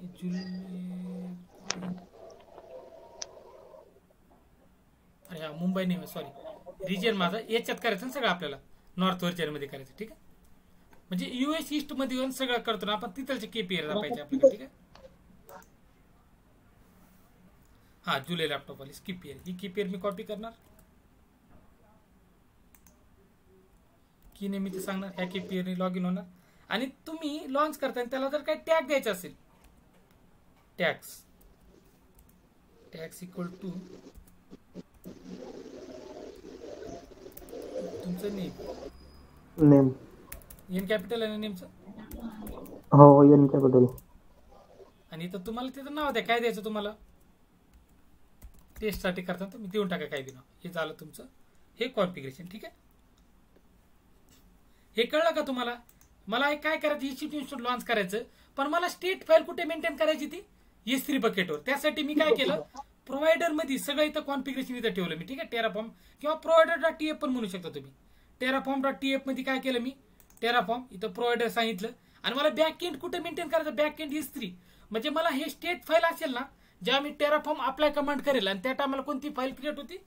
अरे हा मुंबई नाही, सॉरी, रिजन माझा याच्यात करायचं सगळं आपल्याला नॉर्थ व्हर्जन मध्ये करायचं. ठीक आहे, म्हणजे US ईस्ट मध्ये येऊन सगळं करतो ना आपण, तिथलचे KPR पाहिजे आपल्याला. ठीक आहे, हा जुलै लॅपटॉप वाली KPR, ही KPR मी कॉपी करणार. की नेहमी ते सांगणार ह्या KPR ने लॉग इन होणार. आणि तुम्ही लॉन्च करताना त्याला जर काही टॅग द्यायचा असेल, टॅक्स इक्वल टू तुमचं नेम एन कॅपिटल आहे ना नेमचं? हो, एन कॅपिटल. आणि तर तुम्हाला तिथं नाव द्या, काय द्यायचं तुम्हाला टेस्टसाठी करता तुम्ही देऊन टाका काय बी नाव. हे झालं तुमचं हे कॉन्फिगरेशन. ठीक आहे, हे कळलं का तुम्हाला? मला काय करायचं? EC2 लॉन्च करायचं, पण मला स्टेट फाईल कुठे मेंटेन करायची? ती S3 बकेटवर. त्यासाठी मी काय केलं, प्रोव्हायडर मध्ये सगळं इथं कॉन्फिगरेशन इथं ठेवलं मी. ठीक आहे, टेराफॉर्म किंवा provider.tf पण म्हणू शकता तुम्ही. terraform.tf मध्ये काय केलं मी, टेराफॉर्म इथं प्रोव्हायडर सांगितलं आणि मला बॅक एंड कुठे मेंटेन करायचं, बॅक एंड S3. म्हणजे मला हे स्टेट फाईल असेल ना, जेव्हा मी टेराफॉर्म अप्लाय कमांड करेल आणि त्या टायमाला कोणती फाईल क्रिएट होती,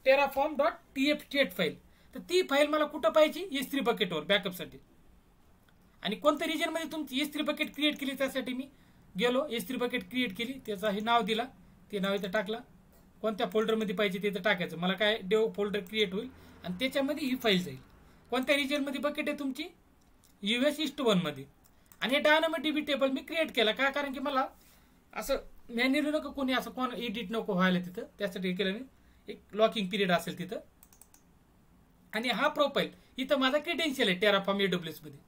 terraform.tf स्टेट फाईल. तर ती फाईल मला कुठं पाहिजे, S3 बकेटवर बॅकअपसाठी. आणि कोणत्या रिजन मध्ये तुमची S3 बकेट क्रिएट केली त्यासाठी मी गेलो, S3 बकेट क्रिएट केली, त्याचं हे नाव दिला, ते नाव इथं टाकलं. कोणत्या फोल्डरमध्ये पाहिजे ते इथं टाकायचं. मला काय डेव फोल्डर क्रिएट होईल आणि त्याच्यामध्ये ही फाईल जाईल. कोणत्या रिजनमध्ये बकेट आहे तुमची, US East 1 मध्ये. आणि हे DynamoDB टेबल मी क्रिएट केला का, कारण की मला असं मॅन्युअली नको कोणी असं कोण एडिट नको व्हायला तिथं, त्यासाठी केलं मी. एक लॉकिंग पिरियड असेल तिथं. आणि हा प्रोफाईल इथं माझा क्रेडेन्शियल आहे टेराफॉर्म AWS मध्ये.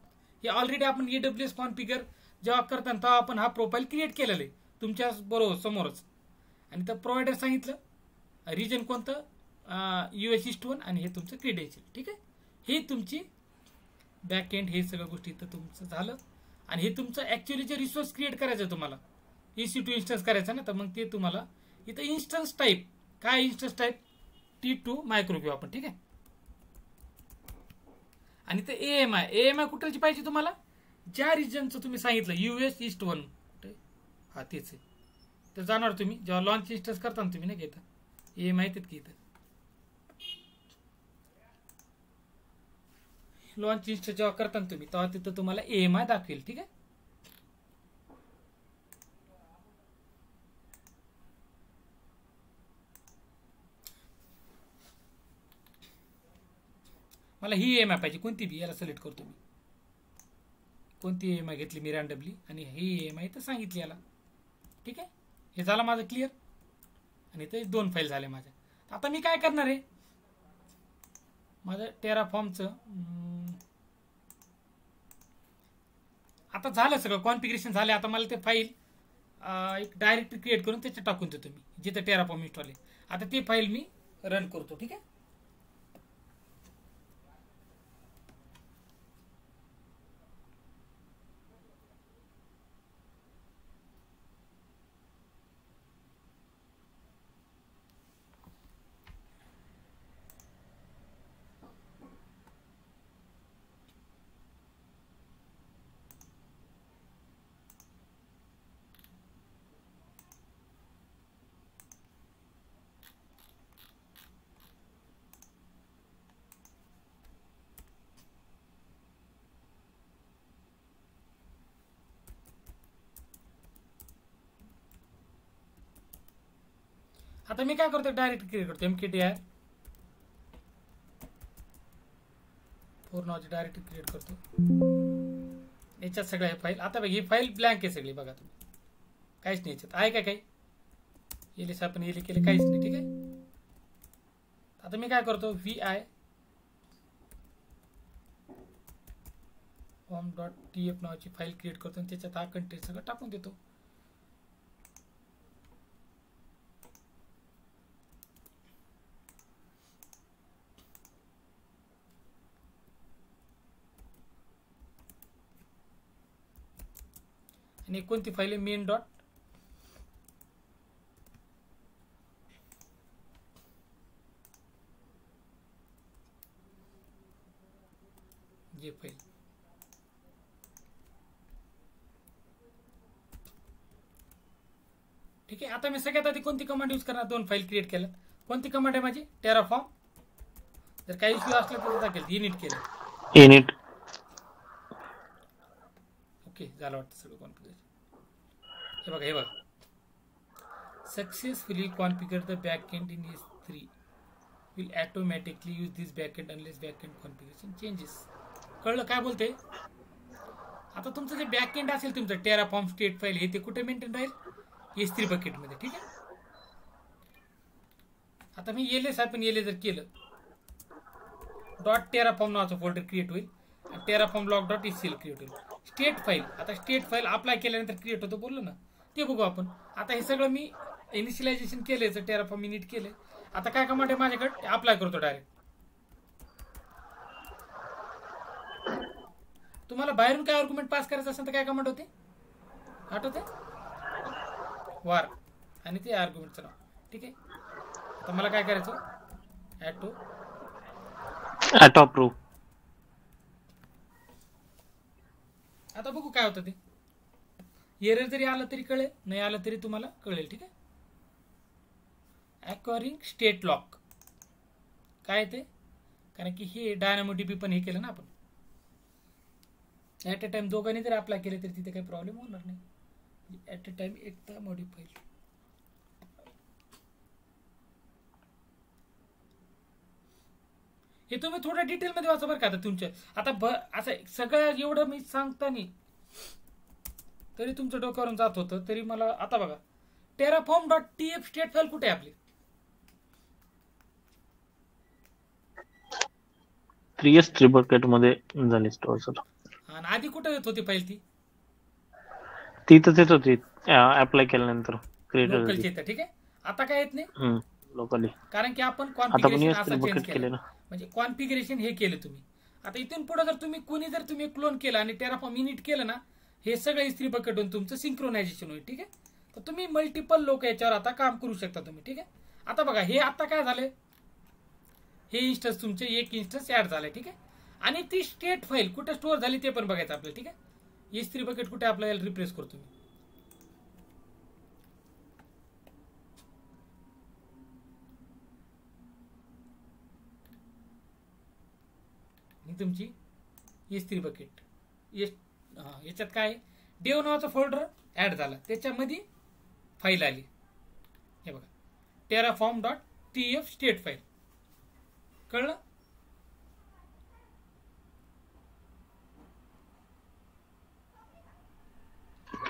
हे ऑलरेडी आपण AWS कॉन्फिगर जेव्हा करताना तेव्हा आपण हा प्रोफाईल क्रिएट केलेला आहे तुमच्या बरोबर समोरच. आणि तर प्रोव्हायडर सांगितलं, रिजन कोणतं, US East 1 आणि हे तुमचं क्रेडेन्शियल. ठीक आहे, हे तुमची बॅक एंड, हे सगळ्या गोष्टी इथं तुमचं झालं. आणि हे तुमचं ऍक्च्युअली जे रिसोर्स क्रिएट करायचं तुम्हाला, EC2 इन्स्टन्स करायचं ना, तर मग ते तुम्हाला इथं इन्स्टन्स टाईप काय, इन्स्टन्स टाईप T2 मायक्रो घेऊ आपण. ठीक आहे, आणि ते AMI कुठलची पाहिजे तुम्हाला, ज्या रिजनचं तुम्ही सांगितलं US East 1 कुठे, हा तेच आहे. तर जाणार तुम्ही जेव्हा लॉन्च इन्स्टन्स करता ना तुम्ही, नाही घेता AMI की इथं लॉन्च इन्स्टन्स जेव्हा करता तुम्ही तेव्हा तिथं तुम्हाला AMI दाखवेल. ठीक आहे, मला ही AMI पाहिजे, कोणती बी, याला सिलेक्ट करतो मी. कोणती AMI घेतली मी रँडमली आणि ही AMI तर सांगितली याला. ठीक आहे, हे झालं माझं क्लिअर. आणि ते 2 फाईल झाल्या माझ्या. आता मी काय करणार आहे, माझं टेराफॉर्मचं आता झालं सगळं कॉन्फिगरेशन झालं. आता मला ते फाईल एक डायरेक्टरी क्रिएट करून त्याच्यात टाकून देतो मी, जिथे टेराफॉर्म इन्स्टॉल आहे. आता ती फाईल मी रन करतो. ठीक आहे, आता मी काय करतो, डायरेक्ट क्रिएट करतो mkdir 4 नावाची डायरेक्ट क्रिएट करतो. याच्यात सगळ्या फाईल. आता बघा ही फाईल ब्लँक आहे सगळी, बघा तुम्ही काहीच नाही याच्यात आहे. काय काय येले आपण येले केले काहीच नाही. ठीक आहे, आता मी काय करतो, vi form.tf नावाची फाईल क्रिएट करतो आणि त्याच्यात हा कंटेंट सगळं टाकून देतो. आणि कोणती फाईल आहे, मेन डॉट जे फाईल. ठीक आहे, आता मी सगळ्यात आधी कोणती कमांड यूज करणार, 2 फाईल क्रिएट केल्या. कोणती कमांड आहे माझी, टेराफॉर्म. जर काही इश्यू असला तर टाकेल, इनिट केलं, इनिट. ओके झालं वाटतं सगळं कॉन्फिगरेशन. हे बघा successfully configure the back and in S3 will automatically use this back end unless back end configuration changes. कळलं काय बोलते. आता तुमचं जे बॅक एंड असेल तुमचं टेराफॉर्म स्टेट फाईल, हे ते कुठे मेंटेन राहील, S3 बकेटमध्ये. ठीक आहे, आता मी येले जर केलं, .terraform नावाचं फोल्डर क्रिएट होईल आणि terraform log.html क्रिएट होईल. स्टेट फाईल, आता स्टेट फाईल अप्लाय केल्यानंतर क्रिएट होतं बोललो ना, ते बघू आपण. आता हे सगळं मी इनिशियलायझेशन केलंय, टेराफॉर्म इनिट केलंय. आता काय कमांड आहे माझ्याकडे, अप्लाय करतो डायरेक्ट. तुम्हाला बाहेरून काय आर्ग्युमेंट पास करायचं असेल तर काय कमांड होते, आठवते, वार आणि ते आर्ग्युमेंटचं नाव. ठीक आहे. आता मला काय करायचं, ॲड टू ॲटो अप्रूव्ह. आता बघू काय होतं ते. एरर जरी आलं तरी कळेल, नाही आलं तरी तुम्हाला कळेल. ठीक आहे. ॲक्वायरिंग स्टेट लॉक काय ते, कारण की हे डायनामोडीबी पण हे केलं ना आपण. ॲट अ टाइम दोघांनी जरी अप्लाय केले तरी तिथे काही प्रॉब्लेम होणार नाही. ॲट अ टाइम एकदा मॉडिफाय. हे तुम्ही थोडं डिटेलमध्ये वाचा बरं का. आता तुमच्या आता असं सगळं एवढं मी सांगताना तरी तुमच्या डोक्यावरून जात होतं. तरी मला आता बघा, terraform.tf स्टेट फाईल कुठे आहे आपली? 3s3 बकेट मध्ये झाली स्टोअर सर. आणि आधी कुठे येत होती फाईल ती? ती तर तेच होती अप्लाय केल्यानंतर क्रिएट लोकलची होती. येतं. ठीक आहे. आता काय येत नाही, लोकली. कारण की आपण आता पण कॉन्फिगरेशन ES3 असं चेंज बकेट केले केलं. ना. म्हणजे कॉन्फिगरेशन हे केलं तुम्ही. आता इथून पुढे जर तुम्ही क्लोन केलं आणि टेराफॉर्म इनिट केलं ना, हे सगळं इस्त्री बकेटून तुमचं सिंक्रोनायझेशन होईल. ठीक आहे. तर तुम्ही मल्टिपल लोक याच्यावर आता काम करू शकता तुम्ही. ठीक आहे. आता बघा, हे आता काय झालंय, हे इन्स्टन्स तुमचे एक इन्स्टन्स ऍड झालंय. ठीक आहे. आणि ती स्टेट फाईल कुठे स्टोअर झाली ते पण बघायचं आपल्याला. ठीक आहे. इस्त्री बकेट कुठे आपल्याला रिप्लेस करतो मी. तुमची इस्त्री बकेट याच्यात काय, डेव नावाचा फोल्डर ऍड झाला, त्याच्यामध्ये फाईल आली. हे बघा, terraform.tf स्टेट फाईल. कळलं?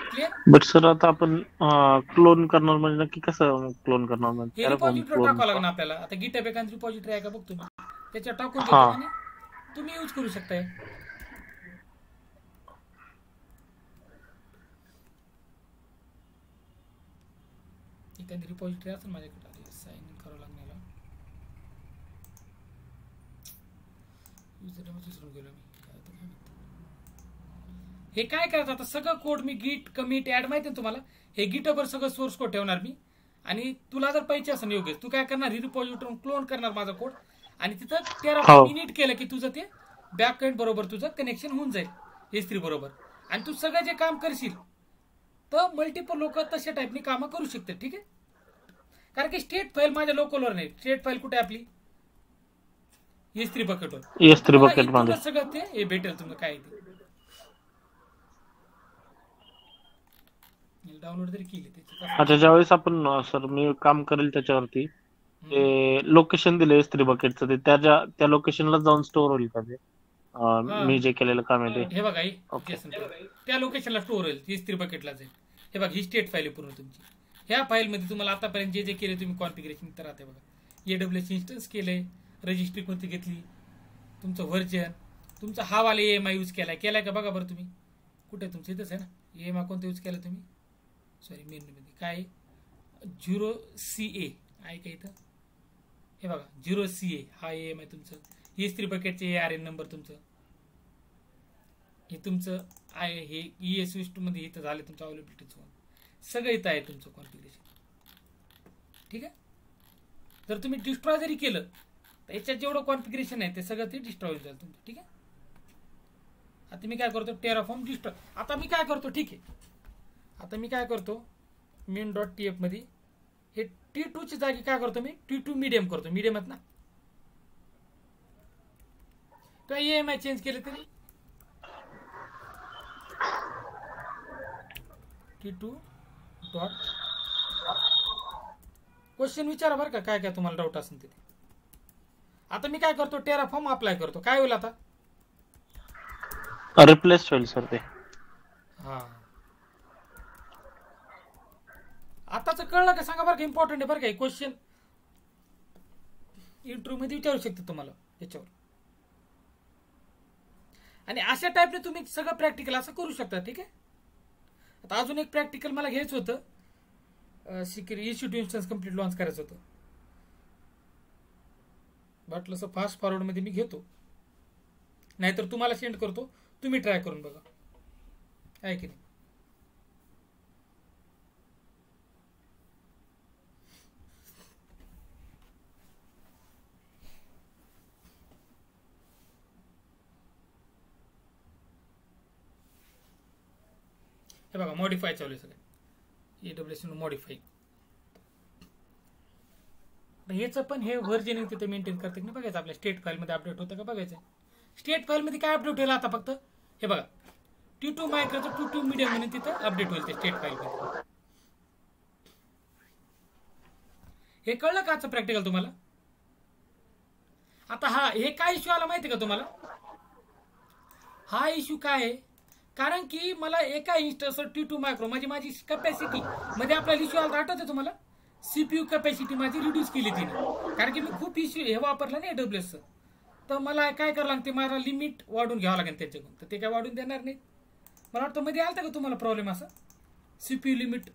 क्लिअर? बट सर आता आपण क्लोन करणार म्हणजे नक्की कसं क्लोन करणार म्हणजे हे Terraform रिपॉझिटरी clone टाकावं लागणार आपल्याला. आता गिटहब एखादी रिपॉझिटरी आहे का बघ तुम्ही, त्याच्यावर टाकून देतो हा. आणि तुम्ही यूज करू शकताय. एखादी रिपॉझिटरी असेल माझ्याकडे, साइन इन करावं लागणार. विसरून गेलो मी. हे काय करायचं आता, सगळं कोड मी गिट कमिट ऍड माहिती आहे तुम्हाला, हे गिटहबवर सगळं सोर्स कोड ठेवणार मी. आणि तुला जर पाहिजे असेल योग्य, तू काय करणार, ही रिपॉझिटरी क्लोन करणार माझा कोड आणि तिथं टेराफॉर्म इनिट केलं की तुझं ते बॅक एंड बरोबर तुझं कनेक्शन होऊन जाईल S3 बरोबर. आणि तू सगळं जे काम करशील तर मल्टिपल लोक तशा टाईपनी कामं करू शकतात. ठीक आहे. कारण की स्टेट फाईल माझ्या लोकलवर नाही. स्टेट फाईल कुठे आपली S3 बकेटवर. ES3 बकेट मध्ये सगळं ते हे भेटेल तुम्हाला काय ते. डाउनलोड जरी केली त्याची. अच्छा, ज्यावेळेस आपण सर मी काम करेल त्याच्यावरती लोकेशन दिले S3 बकेटचं, ते त्या लोकेशनला जाऊन स्टोअर होईल का ते मी जे केलेलं काम आहे ते? हे बघा, त्या लोकेशनला स्टोअर होईल, S3 बकेटला जाईल. हे बघा, ही स्टेट फाईल आहे पूर्ण तुमची. ह्या फाईलमध्ये तुम्हाला आतापर्यंत जे जे केले तुम्ही कॉन्फिगरेशन तर राहते बघा. AWS इन्स्टन्स केलंय, रजिस्ट्री कोणती घेतली, तुमचं व्हर्जन, तुमचा हा वाला EMI यूज केलाय का बघा बरं तुम्ही. कुठे तुमचं इथंच आहे ना, EMI कोणतं यूज केलं तुम्ही? सॉरी, मेनूमध्ये काय 0CA आहे का इथं? हे बघा, 0CA हा EMI तुमचं. S3 बकेटचे ARN नंबर तुमचं, हे तुमचं आहे. हे ES मध्ये इथं झाले तुमचं अवेलेबिलिटीचं सगळं इथं आहे तुमचं कॉन्फिगरेशन. ठीक आहे. जर तुम्ही डिस्ट्रॉय जरी केलं तर याच्यात जेवढं कॉन्फिगरेशन आहे ते सगळं ते डिस्ट्रॉय होईल तुमचं. ठीक आहे. आता मी काय करतो, टेराफॉर्म डिस्ट्रॉय. आता मी काय करतो, ठीक आहे, आता मी काय करतो, main.tf मध्ये हे T2 ची जागी काय करतो मी, T2 मीडियम करतो. मीडियम आहेत ना, तर EMI चेंज केले तरी T2 डॉट. क्वेश्चन विचारा बरं का, काय काय तुम्हाला डाऊट असेल तिथे. आता मी काय करतो, टेराफॉर्म अप्लाय करतो. काय होईल आता, रिप्लेस होईल सर ते. हा आताच कळलं का सांगा बरं का, इम्पॉर्टंट आहे बरं का. क्वेश्चन इंटरव्ह्यू मध्ये विचारू शकते तुम्हाला याच्यावर. आणि अशा टाईपने तुम्ही सगळं प्रॅक्टिकल असं करू शकता. ठीक आहे. आता अजून एक प्रॅक्टिकल मला घ्यायचं होतं, security EC2 instance complete launch करायचं होतं. वाटलं असं फास्ट फॉरवर्ड मध्ये मी घेतो, नाहीतर तुम्हाला सेंड करतो, तुम्ही ट्राय करून बघा, आहे की नाही. हे बघा मॉडिफाय चालू आहे सगळं, AWS मॉडिफाय. ह्याचं पण हे व्हर्जनिंग तिथे मेंटेन करते की बघायचं, आपल्या स्टेट फाईलमध्ये अपडेट होतं का बघायचं. स्टेट फाईलमध्ये काय अपडेट होईल आता फक्त हे बघा, T2 मायक्रोचं T2 मीडियम म्हणून तिथं अपडेट होईल ते स्टेट फाईलमध्ये. हे कळलं का आजचं प्रॅक्टिकल तुम्हाला? आता हे काय इश्यू आला माहिती का तुम्हाला? हा इश्यू काय आहे, कारण की मला एका इन्स्टन्सवर T2 मायक्रो म्हणजे माझी कॅपॅसिटी मध्ये आपल्याला इश्यू आला, आठवतं तुम्हाला? CPU कॅपॅसिटी माझी रिड्यूस केली तिने, कारण की मी खूप इश्यू हे वापरलं ना AWS. तर मला काय करावं लागते, मला लिमिट वाढून घ्यावं लागेल त्याच्याकडून, तर ते काय वाढून देणार नाही. मला वाटतं मध्ये आलता का तुम्हाला प्रॉब्लेम असा, CPU लिमिट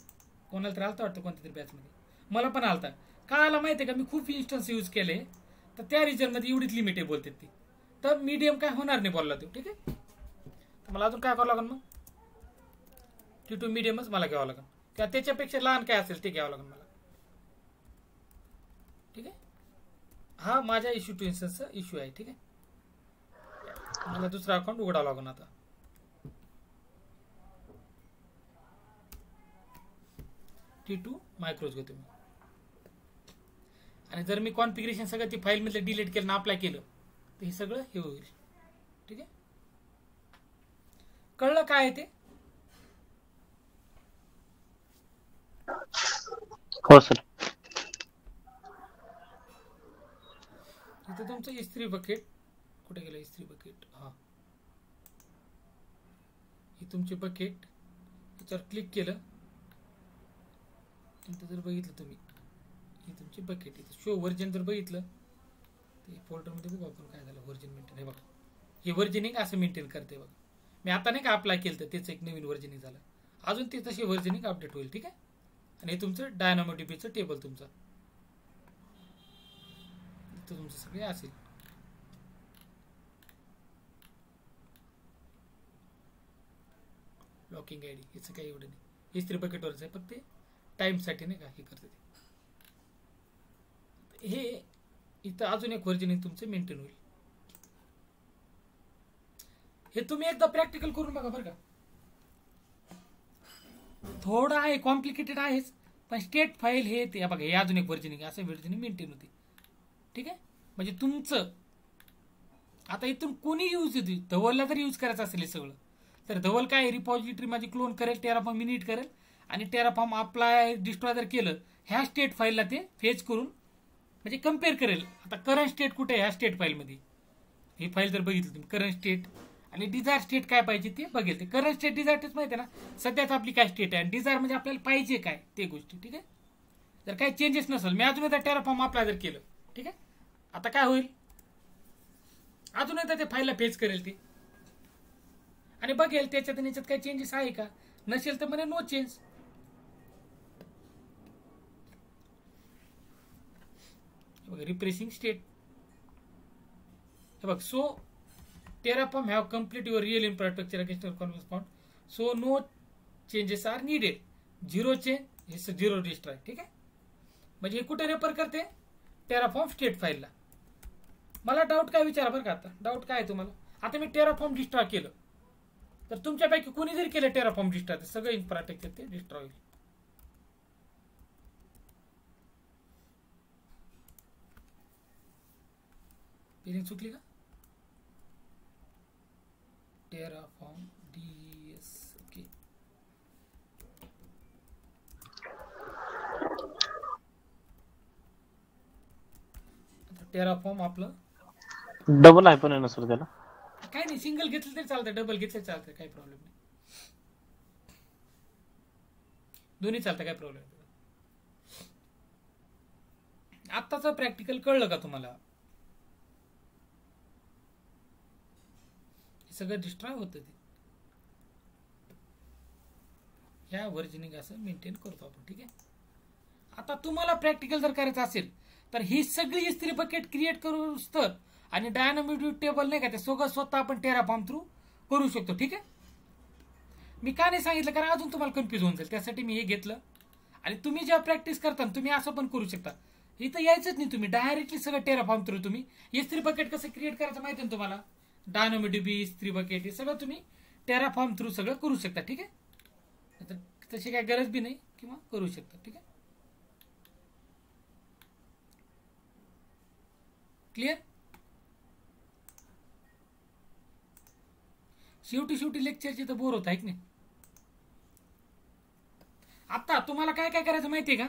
कोणाला तर आलता वाटतं कोणत्या तरी बॅचमध्ये, मला पण आलता. काय आला माहिती आहे का, मी खूप इन्स्टन्स यूज केले तर त्या रिजनमध्ये एवढीच लिमिट आहे बोलते ती, तर मीडियम काय होणार नाही बोलला तो. ठीक आहे, तर मला अजून काय करावं लागेल मग, T2 मीडियमच मला घ्यावं लागेल, किंवा त्याच्यापेक्षा लहान काय असेल ते घ्यावं लागेल मला. ठीक आहे, हा माझ्या इश्यू टू इन्स्टन्सचा इश्यू आहे. ठीक आहे, मला दुसरा अकाउंट उघडावं लागेल आता. T2 मायक्रोज घेतो मी, आणि जर मी कॉन्फिगरेशन सगळं ती फाईल मधले डिलीट केलं ना अप्लाय केलं तर हे सगळं हे होईल. ठीक आहे, कळलं काय आहे ते? हो सर. इथं तुमचं इस्त्री बकेट कुठे गेलं, इस्त्री बकेट, हा ही तुमची बकेट, याच्यावर क्लिक केलं इथं जर बघितलं तुम्ही, ही तुमची बकेट, इथं शो व्हर्जन जर बघितलं ते फोल्डरमध्ये बघू आपण काय झालं. व्हर्जन मेंटेन, हे बघा हे व्हर्जनिंग असं मेंटेन करते बघा. मी आता नाही का अप्लाय केलं तर त्याचं एक नवीन व्हर्जनिंग झालं, अजून ते तशी व्हर्जनिंग अपडेट होईल. ठीक आहे, आणि हे तुमचं डायनामोडीबीचं टेबल तुमचं इथं तुमचं सगळे असेल. लॉकिंग आयडी याचं काही एवढं नाही, इस्त्री बकेटवरच आहे, फक्त टाइमसाठी नाही का हे करते ते. हे इथं अजून एक व्हर्जनिंग तुमचं मेंटेन होईल. हे तुम्ही एकदा प्रॅक्टिकल करून बघा बरं का, थोडं आहे कॉम्प्लिकेटेड आहेच, पण स्टेट फाईल हे ते बघा, हे अजून एक व्हर्जनिंग असं व्हर्जनिंग मेंटेन होते. ठीक आहे, म्हणजे तुमचं आता इथून कोणी यूज होती, धवलला जर यूज करायचं असेल हे सगळं, तर धवल काय रिपॉझिटरी माझी क्लोन करेल, टेराफॉर्म मिनिट करेल, आणि टेराफॉर्म अप्लाय डिस्ट्रॉय जर केलं ह्या स्टेट फाईलला ते फेच करून म्हणजे कम्पेअर करेल. आता करंट स्टेट कुठे आहे ह्या स्टेट फाईलमध्ये, ही फाईल जर बघितली तुम्ही, करंट स्टेट आणि डिझायर स्टेट काय पाहिजे ते बघेल. ते करंट स्टेट डिझायर स्टेट माहिती आहे ना, सध्याच आपली काय स्टेट आहे, आणि डिझायर म्हणजे आपल्याला पाहिजे काय ते गोष्टी. ठीक आहे, जर काही चेंजेस नसेल, मी अजून एकदा टेराफॉर्म अप्लाय जर केलं, ठीक आहे, आता काय होईल, अजून एकदा ते फाईलला फेच करेल ते, आणि बघेल त्याच्यात आणि याच्यात काही चेंजेस आहे का, नसेल तर म्हणे नो चेंज. रिप्रेसिंग स्टेट, हे बघ, so Terraform have complete your real infrastructure against your conference found, so no changes are needed. Zero change is zero destroy. ठीक आहे, म्हणजे हे कुठे रेफर करते, Terraform स्टेट फाईलला. मला डाऊट काय विचारा बरं का, आता डाऊट काय आहे तुम्हाला. आता मी Terraform डिस्ट्रॉय केलं, तर तुमच्यापैकी कोणी जरी केलं Terraform डिस्ट्रॉय, तर सगळं इन्फ्रास्ट्रक्चर ते डिस्ट्रॉय होईल. पेरिंग चुकली का, Terraform DS, ओके. Terraform आपलं डबल आहे पण आहे ना सर त्याला, काय नाही, सिंगल घेतलं तरी चालतं, डबल घेतलं तरी चालतं, काही प्रॉब्लेम नाही, दोन्ही चालतं, काही प्रॉब्लेम नाही. आत्ताचं प्रॅक्टिकल कळलं का तुम्हाला, सगळं डिस्ट्रॉय होतं ते, ह्या व्हर्जनिंग असं मेंटेन करतो आपण. ठीक आहे, आता तुम्हाला प्रॅक्टिकल जर करायचं असेल तर ही सगळी इस्त्री बकेट क्रिएट करू तर, आणि डायनामिक टेबल नाही का, ते सगळं स्वतः आपण टेराफॉर्म थ्रू करू शकतो. ठीक आहे, मी का नाही सांगितलं, कारण अजून तुम्हाला कन्फ्युज होऊन जाईल, त्यासाठी मी हे घेतलं. आणि तुम्ही जेव्हा प्रॅक्टिस करता तुम्ही असं पण करू शकता, इथं यायचंच नाही, तुम्ही डायरेक्टली सगळं टेराफॉर्म थ्रू तुम्ही इस्त्री बकेट कसं क्रिएट करायचं माहिती आहे तुम्हाला, डायनामोडीबी, इस्त्री बकेट, हे सगळं तुम्ही टेराफॉर्म थ्रू सगळं करू शकता. ठीक आहे, तर तशी काय गरज बी नाही किंवा करू शकता. ठीक आहे, क्लिअर. शेवटी लेक्चरची तर बोर होत आहे की नाही. आता तुम्हाला काय काय करायचं माहितीये का,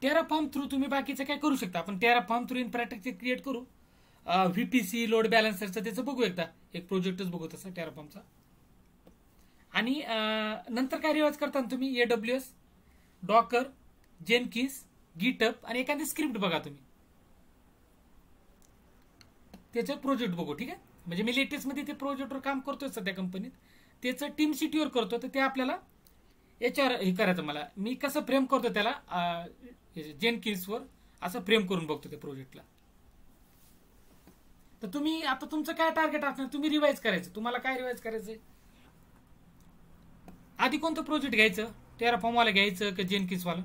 टेराफॉर्म थ्रू तुम्ही बाकीचं काय करू शकता. आपण टेराफॉर्म थ्रू इन्फ्रास्ट्रक्चर क्रिएट करू. व्हीपीसी लोड बॅलन्सरचं त्याचं बघू एकदा, एक प्रोजेक्टच बघू तसं टेराफॉर्मचा. आणि नंतर काय रिवाइज करताना तुम्ही AWS, डॉकर, जेनकिन्स, गिटअप आणि एखादी स्क्रिप्ट बघा तुम्ही, त्याचं प्रोजेक्ट बघू. ठीक आहे, म्हणजे मी लेटेस्ट मध्ये ते प्रोजेक्टवर काम करतोय सध्या कंपनीत, त्याचं टीम सिटीवर करतो. तर ते आपल्याला याच्यावर हे करायचं. मला मी कसं फ्रेम करतो त्याला जेनकिन्सवर असं फ्रेम करून बघतो त्या प्रोजेक्टला. तर तुम्ही आता तुमचं काय टार्गेट असणार, तुम्ही रिवाइज करायचं. तुम्हाला काय रिवाइज करायचंय, आधी कोणतं प्रोजेक्ट घ्यायचं, टेराफॉर्म वाला घ्यायचं का जेनकिन्स वाला.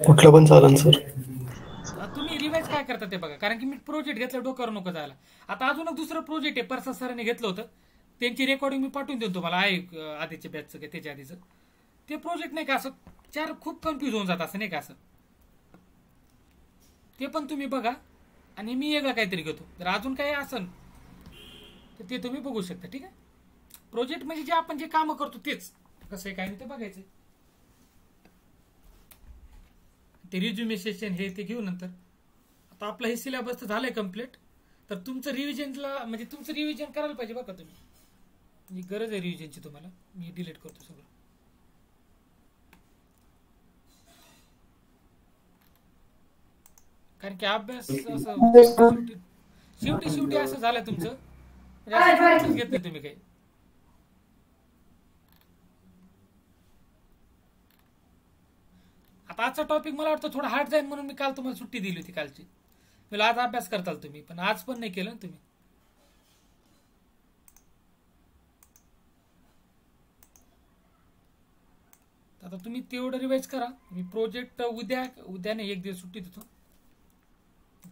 कुठलं पण चालेल सर. तुम्ही रिवाइज काय करता ते बघा, कारण की मी प्रोजेक्ट घेतलं डोक्यावर नको जायला. आता अजून एक दुसरं प्रोजेक्ट आहे, परसा सरांनी घेतलं होतं, त्यांची रेकॉर्डिंग मी पाठवून देतो तुम्हाला, आहे आधीच्या बॅचचं की त्याच्या आधीचं. ते प्रोजेक्ट नाही का असं चार खूप कन्फ्यूज होऊन जात असं नाही का असं, ते पण तुम्ही बघा. आणि मी वेगळं काहीतरी घेतो, जर अजून काही असेल तर ते तुम्ही बघू शकता. ठीक आहे, प्रोजेक्ट म्हणजे जे आपण जे कामं करतो तेच कसं आहे काय नाही ते बघायचं. ते रिझ्युमे सेशन हे ते घेऊ नंतर. आता आपलं हे सिलेबस तर झालंय कम्प्लीट, तर तुमचं रिव्हिजनला म्हणजे तुमचं रिव्हिजन करायला पाहिजे बघा तुम्ही, म्हणजे गरज आहे रिव्हिजनची तुम्हाला. मी डिलीट करतो सगळं. कारण की अभ्यास असं शेवटी असं झालं तुमचं, म्हणजे असं घेत नाही तुम्ही काही. आता आजचा टॉपिक मला वाटतं थोडा हार्ड जाईल म्हणून मी काल तुम्हाला सुट्टी दिली होती कालची. मला आज अभ्यास करताल तुम्ही, पण आज पण नाही केलं ना तुम्ही. आता तुम्ही तेवढं रिवाइज करा. मी प्रोजेक्ट उद्या नाही, एक दिवस सुट्टी देतो.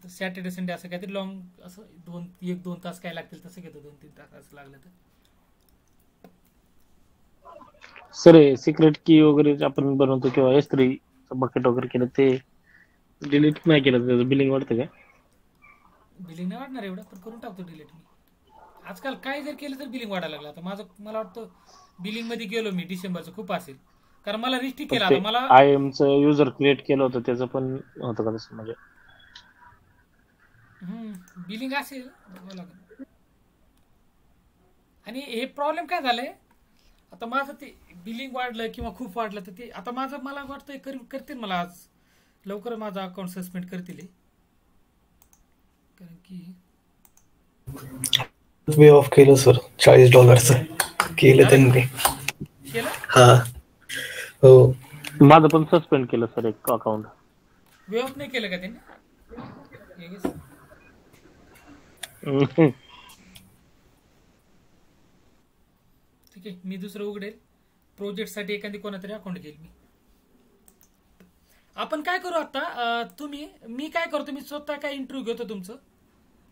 सॅटर्डे संडे असं काहीतरी लॉंग असं 1-2 तास काय लागतील तसं घेतो, 2-3 तास असं लागलं तर. सर सिक्रेट की वगैरे आपण बनवतो किंवा S3 बकेट वगैरे केलं ते डिलीट नाही केलं त्याचं बिलिंग वाढतं का. बिलिंग नाही वाढणार एवढं, पण करून टाकतो डिलीट मी. आजकाल काय जर केलं तर बिलिंग वाढायला लागलं. आता मला वाटतं बिलिंग मध्ये गेलो मी डिसेंबरचं खूप असेल, कारण मला रिस्ट्रिक्ट केला. आता मला IAMचं युजर क्रिएट केलं होतं त्याचं पण होतं का तसं म्हणजे. बिलिंग असेल बघावं लागेल. आणि हे प्रॉब्लेम काय झालंय, आता माझं ते बिलिंग वाढलं किंवा खूप वाढलं तर ते आता माझं मला वाटतं करतील मला आज लवकर माझं अकाउंट सस्पेंड करतील हे. कारण की वे ऑफ केलं सर, $40 केलं त्यांनी. केलं हा हो, माझं पण सस्पेंड केलं सर एक अकाउंट. वे ऑफ नाही केलं का त्यांनी. ठीक आहे, मी दुसरं उघडेल प्रोजेक्ट साठी, एखादी कोणातरी अकाउंट घेईल मी. आपण काय करू आता, मी काय करतो, मी स्वतः काय इंटरव्ह्यू घेतो तुमचं,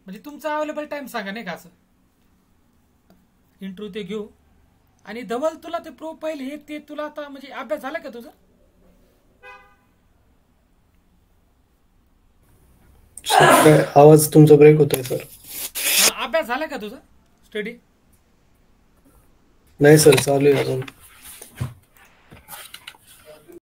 म्हणजे तुमचा अवेलेबल टाइम सांगा नाही का, असं इंटरव्ह्यू ते घेऊ. आणि धवल तुला ते प्रोफाईल हे ते तुला आता म्हणजे अभ्यास झाला का तुझा. आवाज तुमचा ब्रेक होतोय सर. अभ्यास झाला का तुझा स्टडी. नाही सर, चालू आहे अजून.